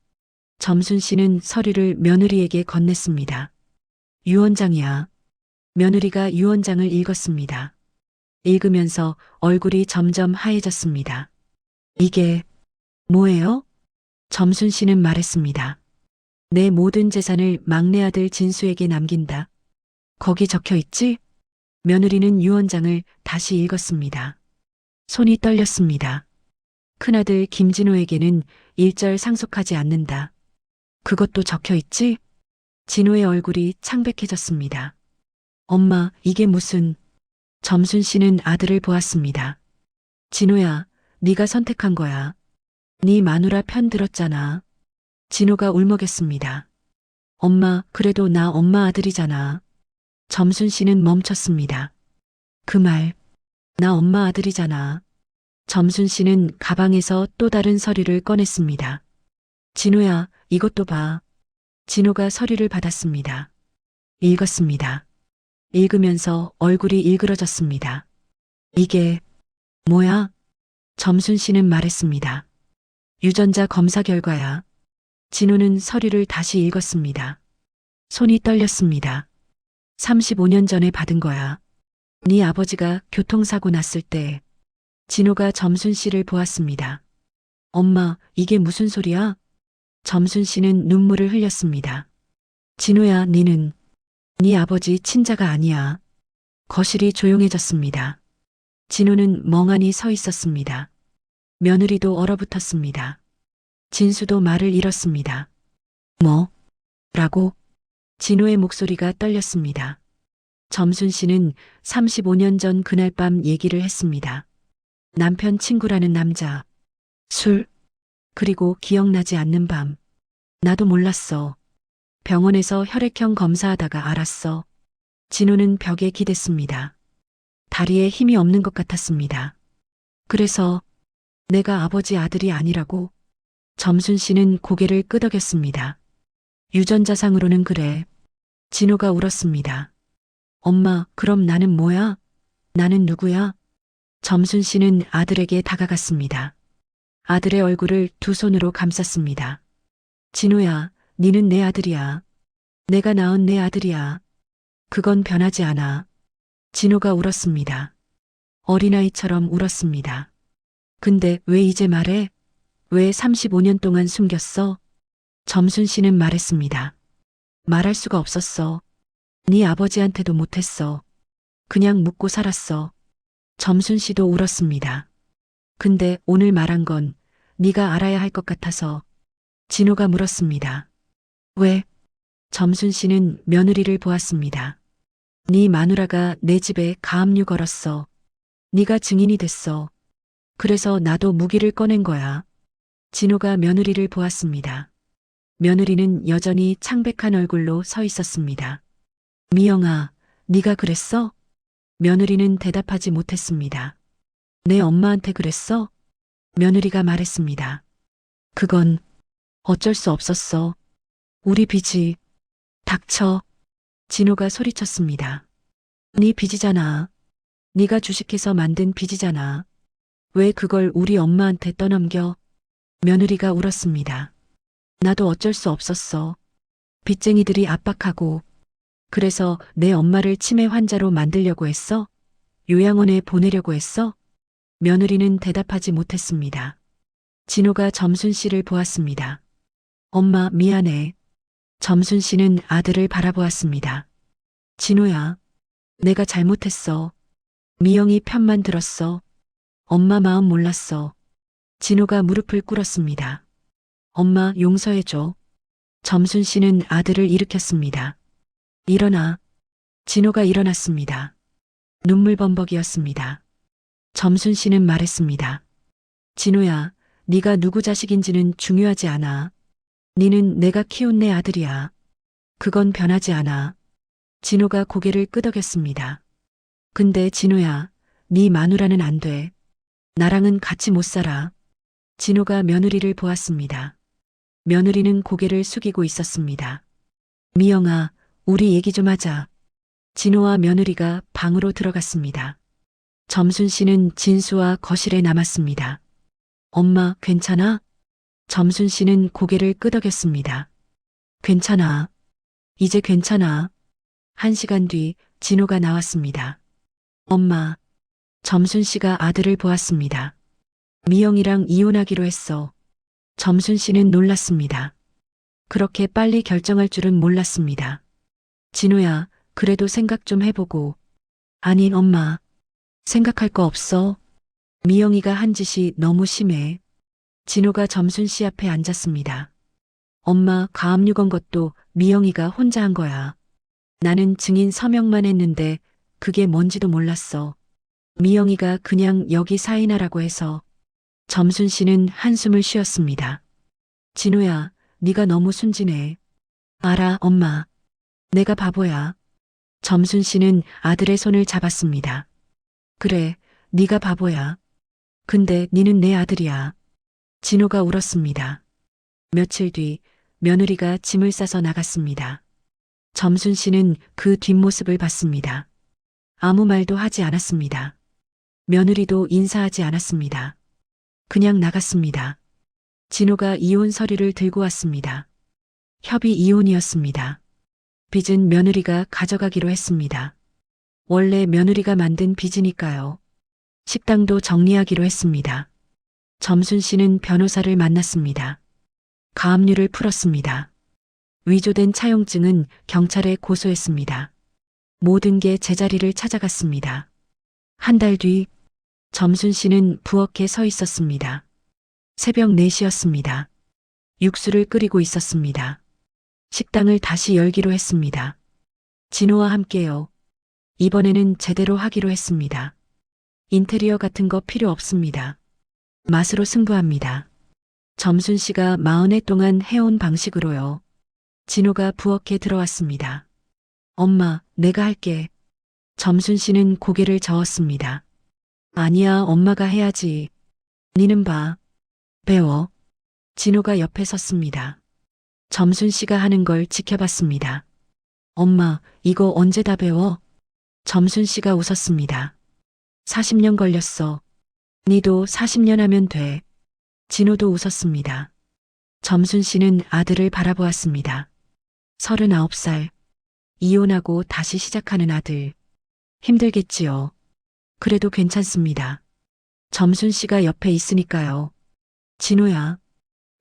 점순 씨는 서류를 며느리에게 건넸습니다. 유언장이야. 며느리가 유언장을 읽었습니다. 읽으면서 얼굴이 점점 하얘졌습니다. 이게 뭐예요? 점순 씨는 말했습니다. 내 모든 재산을 막내 아들 진수에게 남긴다. 거기 적혀 있지? 며느리는 유언장을 다시 읽었습니다. 손이 떨렸습니다. 큰아들 김진호에게는 일절 상속하지 않는다. 그것도 적혀 있지? 진호의 얼굴이 창백해졌습니다. 엄마, 이게 무슨... 점순 씨는 아들을 보았습니다. 진호야, 네가 선택한 거야. 네 마누라 편 들었잖아. 진호가 울먹였습니다. 엄마, 그래도 나 엄마 아들이잖아. 점순 씨는 멈췄습니다. 그 말, 나 엄마 아들이잖아. 점순 씨는 가방에서 또 다른 서류를 꺼냈습니다. 진호야, 이것도 봐. 진호가 서류를 받았습니다. 읽었습니다. 읽으면서 얼굴이 일그러졌습니다. 이게 뭐야? 점순 씨는 말했습니다. 유전자 검사 결과야. 진호는 서류를 다시 읽었습니다. 손이 떨렸습니다. 35년 전에 받은 거야. 네 아버지가 교통사고 났을 때. 진호가 점순 씨를 보았습니다. 엄마, 이게 무슨 소리야? 점순 씨는 눈물을 흘렸습니다. 진호야, 니는 네 아버지 친자가 아니야. 거실이 조용해졌습니다. 진호는 멍하니 서 있었습니다. 며느리도 얼어붙었습니다. 진수도 말을 잃었습니다. 뭐? 라고? 진호의 목소리가 떨렸습니다. 점순 씨는 35년 전 그날 밤 얘기를 했습니다. 남편 친구라는 남자, 술, 그리고 기억나지 않는 밤. 나도 몰랐어. 병원에서 혈액형 검사하다가 알았어. 진호는 벽에 기댔습니다. 다리에 힘이 없는 것 같았습니다. 그래서 내가 아버지 아들이 아니라고? 점순 씨는 고개를 끄덕였습니다. 유전자상으로는 그래. 진호가 울었습니다. 엄마, 그럼 나는 뭐야? 나는 누구야? 점순 씨는 아들에게 다가갔습니다. 아들의 얼굴을 두 손으로 감쌌습니다. 진호야, 니는 내 아들이야. 내가 낳은 내 아들이야. 그건 변하지 않아. 진호가 울었습니다. 어린아이처럼 울었습니다. 근데 왜 이제 말해? 왜 35년 동안 숨겼어? 점순 씨는 말했습니다. 말할 수가 없었어. 네 아버지한테도 못했어. 그냥 묻고 살았어. 점순 씨도 울었습니다. 근데 오늘 말한 건 네가 알아야 할 것 같아서. 진호가 물었습니다. 왜? 점순 씨는 며느리를 보았습니다. 네 마누라가 내 집에 가압류 걸었어. 네가 증인이 됐어. 그래서 나도 무기를 꺼낸 거야. 진호가 며느리를 보았습니다. 며느리는 여전히 창백한 얼굴로 서 있었습니다. 미영아, 네가 그랬어? 며느리는 대답하지 못했습니다. 내 엄마한테 그랬어? 며느리가 말했습니다. 그건 어쩔 수 없었어. 우리 빚이. 닥쳐. 진호가 소리쳤습니다. 네 빚이잖아. 네가 주식해서 만든 빚이잖아. 왜 그걸 우리 엄마한테 떠넘겨? 며느리가 울었습니다. 나도 어쩔 수 없었어. 빚쟁이들이 압박하고. 그래서 내 엄마를 치매 환자로 만들려고 했어? 요양원에 보내려고 했어? 며느리는 대답하지 못했습니다. 진호가 점순 씨를 보았습니다. 엄마, 미안해. 점순 씨는 아들을 바라보았습니다. 진호야, 내가 잘못했어. 미영이 편만 들었어. 엄마 마음 몰랐어. 진호가 무릎을 꿇었습니다. 엄마, 용서해줘. 점순 씨는 아들을 일으켰습니다. 일어나. 진호가 일어났습니다. 눈물범벅이었습니다. 점순 씨는 말했습니다. 진호야, 네가 누구 자식인지는 중요하지 않아. 니는 내가 키운 내 아들이야. 그건 변하지 않아. 진호가 고개를 끄덕였습니다. 근데 진호야, 네 마누라는 안 돼. 나랑은 같이 못 살아. 진호가 며느리를 보았습니다. 며느리는 고개를 숙이고 있었습니다. 미영아, 우리 얘기 좀 하자. 진호와 며느리가 방으로 들어갔습니다. 점순 씨는 진수와 거실에 남았습니다. 엄마, 괜찮아? 점순 씨는 고개를 끄덕였습니다. 괜찮아. 이제 괜찮아. 1시간 뒤 진호가 나왔습니다. 엄마. 점순 씨가 아들을 보았습니다. 미영이랑 이혼하기로 했어. 점순 씨는 놀랐습니다. 그렇게 빨리 결정할 줄은 몰랐습니다. 진호야, 그래도 생각 좀 해보고. 아니, 엄마. 생각할 거 없어. 미영이가 한 짓이 너무 심해. 진호가 점순 씨 앞에 앉았습니다. 엄마, 가압류 건 것도 미영이가 혼자 한 거야. 나는 증인 서명만 했는데 그게 뭔지도 몰랐어. 미영이가 그냥 여기 사인하라고 해서. 점순 씨는 한숨을 쉬었습니다. 진호야, 네가 너무 순진해. 알아, 엄마. 내가 바보야. 점순 씨는 아들의 손을 잡았습니다. 그래, 네가 바보야. 근데 니는 내 아들이야. 진호가 울었습니다. 며칠 뒤 며느리가 짐을 싸서 나갔습니다. 점순 씨는 그 뒷모습을 봤습니다. 아무 말도 하지 않았습니다. 며느리도 인사하지 않았습니다. 그냥 나갔습니다. 진호가 이혼 서류를 들고 왔습니다. 협의 이혼이었습니다. 빚은 며느리가 가져가기로 했습니다. 원래 며느리가 만든 빚이니까요. 식당도 정리하기로 했습니다. 점순 씨는 변호사를 만났습니다. 가압류를 풀었습니다. 위조된 차용증은 경찰에 고소했습니다. 모든 게 제자리를 찾아갔습니다. 한 달 뒤 점순 씨는 부엌에 서 있었습니다. 새벽 4시였습니다. 육수를 끓이고 있었습니다. 식당을 다시 열기로 했습니다. 진호와 함께요. 이번에는 제대로 하기로 했습니다. 인테리어 같은 거 필요 없습니다. 맛으로 승부합니다. 점순 씨가 40해 동안 해온 방식으로요. 진호가 부엌에 들어왔습니다. 엄마, 내가 할게. 점순 씨는 고개를 저었습니다. 아니야, 엄마가 해야지. 니는 봐. 배워. 진호가 옆에 섰습니다. 점순 씨가 하는 걸 지켜봤습니다. 엄마, 이거 언제 다 배워? 점순 씨가 웃었습니다. 40년 걸렸어. 니도 40년 하면 돼. 진호도 웃었습니다. 점순 씨는 아들을 바라보았습니다. 39살. 이혼하고 다시 시작하는 아들. 힘들겠지요. 그래도 괜찮습니다. 점순 씨가 옆에 있으니까요. 진호야.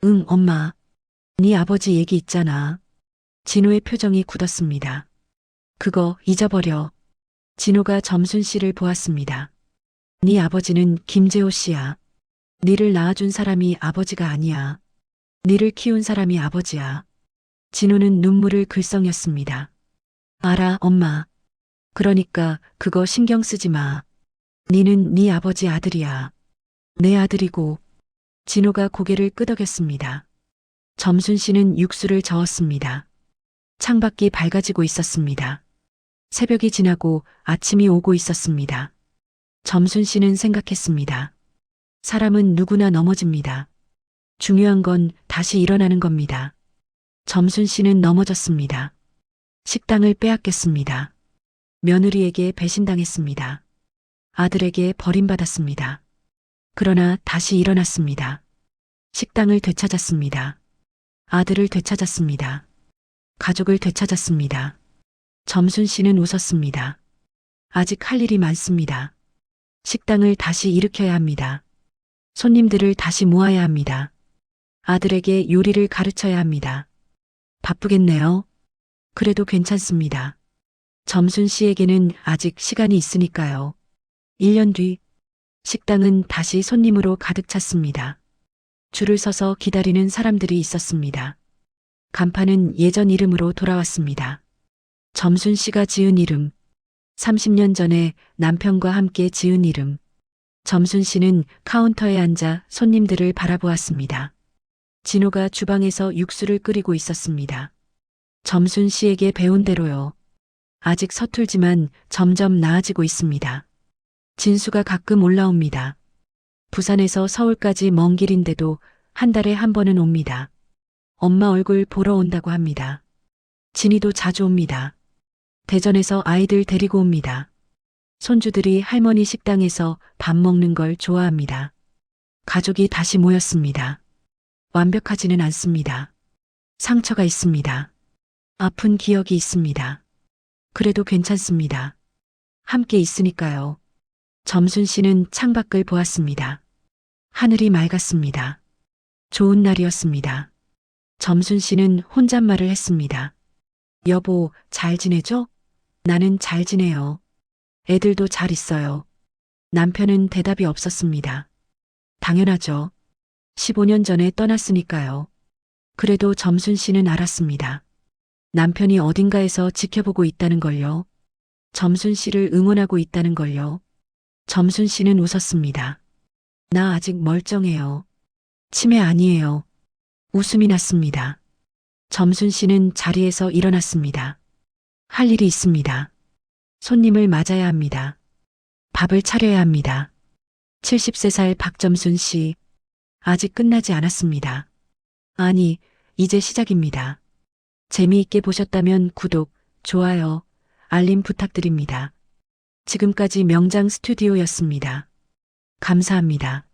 응, 엄마. 네 아버지 얘기 있잖아. 진호의 표정이 굳었습니다. 그거 잊어버려. 진호가 점순 씨를 보았습니다. 네 아버지는 김재호 씨야. 니를 낳아준 사람이 아버지가 아니야. 니를 키운 사람이 아버지야. 진호는 눈물을 글썽였습니다. 알아, 엄마. 그러니까 그거 신경 쓰지 마. 니는 네 아버지 아들이야. 내 아들이고. 진호가 고개를 끄덕였습니다. 점순 씨는 육수를 저었습니다. 창밖이 밝아지고 있었습니다. 새벽이 지나고 아침이 오고 있었습니다. 점순 씨는 생각했습니다. 사람은 누구나 넘어집니다. 중요한 건 다시 일어나는 겁니다. 점순 씨는 넘어졌습니다. 식당을 빼앗겼습니다. 며느리에게 배신당했습니다. 아들에게 버림받았습니다. 그러나 다시 일어났습니다. 식당을 되찾았습니다. 아들을 되찾았습니다. 가족을 되찾았습니다. 점순 씨는 웃었습니다. 아직 할 일이 많습니다. 식당을 다시 일으켜야 합니다. 손님들을 다시 모아야 합니다. 아들에게 요리를 가르쳐야 합니다. 바쁘겠네요. 그래도 괜찮습니다. 점순 씨에게는 아직 시간이 있으니까요. 1년 뒤, 식당은 다시 손님으로 가득 찼습니다. 줄을 서서 기다리는 사람들이 있었습니다. 간판은 예전 이름으로 돌아왔습니다. 점순 씨가 지은 이름, 30년 전에 남편과 함께 지은 이름. 점순 씨는 카운터에 앉아 손님들을 바라보았습니다. 진호가 주방에서 육수를 끓이고 있었습니다. 점순 씨에게 배운 대로요. 아직 서툴지만 점점 나아지고 있습니다. 진수가 가끔 올라옵니다. 부산에서 서울까지 먼 길인데도 한 달에 한 번은 옵니다. 엄마 얼굴 보러 온다고 합니다. 진이도 자주 옵니다. 대전에서 아이들 데리고 옵니다. 손주들이 할머니 식당에서 밥 먹는 걸 좋아합니다. 가족이 다시 모였습니다. 완벽하지는 않습니다. 상처가 있습니다. 아픈 기억이 있습니다. 그래도 괜찮습니다. 함께 있으니까요. 점순 씨는 창밖을 보았습니다. 하늘이 맑았습니다. 좋은 날이었습니다. 점순 씨는 혼잣말을 했습니다. 여보, 잘 지내죠? 나는 잘 지내요. 애들도 잘 있어요. 남편은 대답이 없었습니다. 당연하죠. 15년 전에 떠났으니까요. 그래도 점순 씨는 알았습니다. 남편이 어딘가에서 지켜보고 있다는 걸요. 점순 씨를 응원하고 있다는 걸요. 점순 씨는 웃었습니다. 나 아직 멀쩡해요. 치매 아니에요. 웃음이 났습니다. 점순 씨는 자리에서 일어났습니다. 할 일이 있습니다. 손님을 맞아야 합니다. 밥을 차려야 합니다. 73살 박점순 씨, 아직 끝나지 않았습니다. 아니, 이제 시작입니다. 재미있게 보셨다면 구독, 좋아요, 알림 부탁드립니다. 지금까지 명장 스튜디오였습니다. 감사합니다.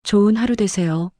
좋은 하루 되세요.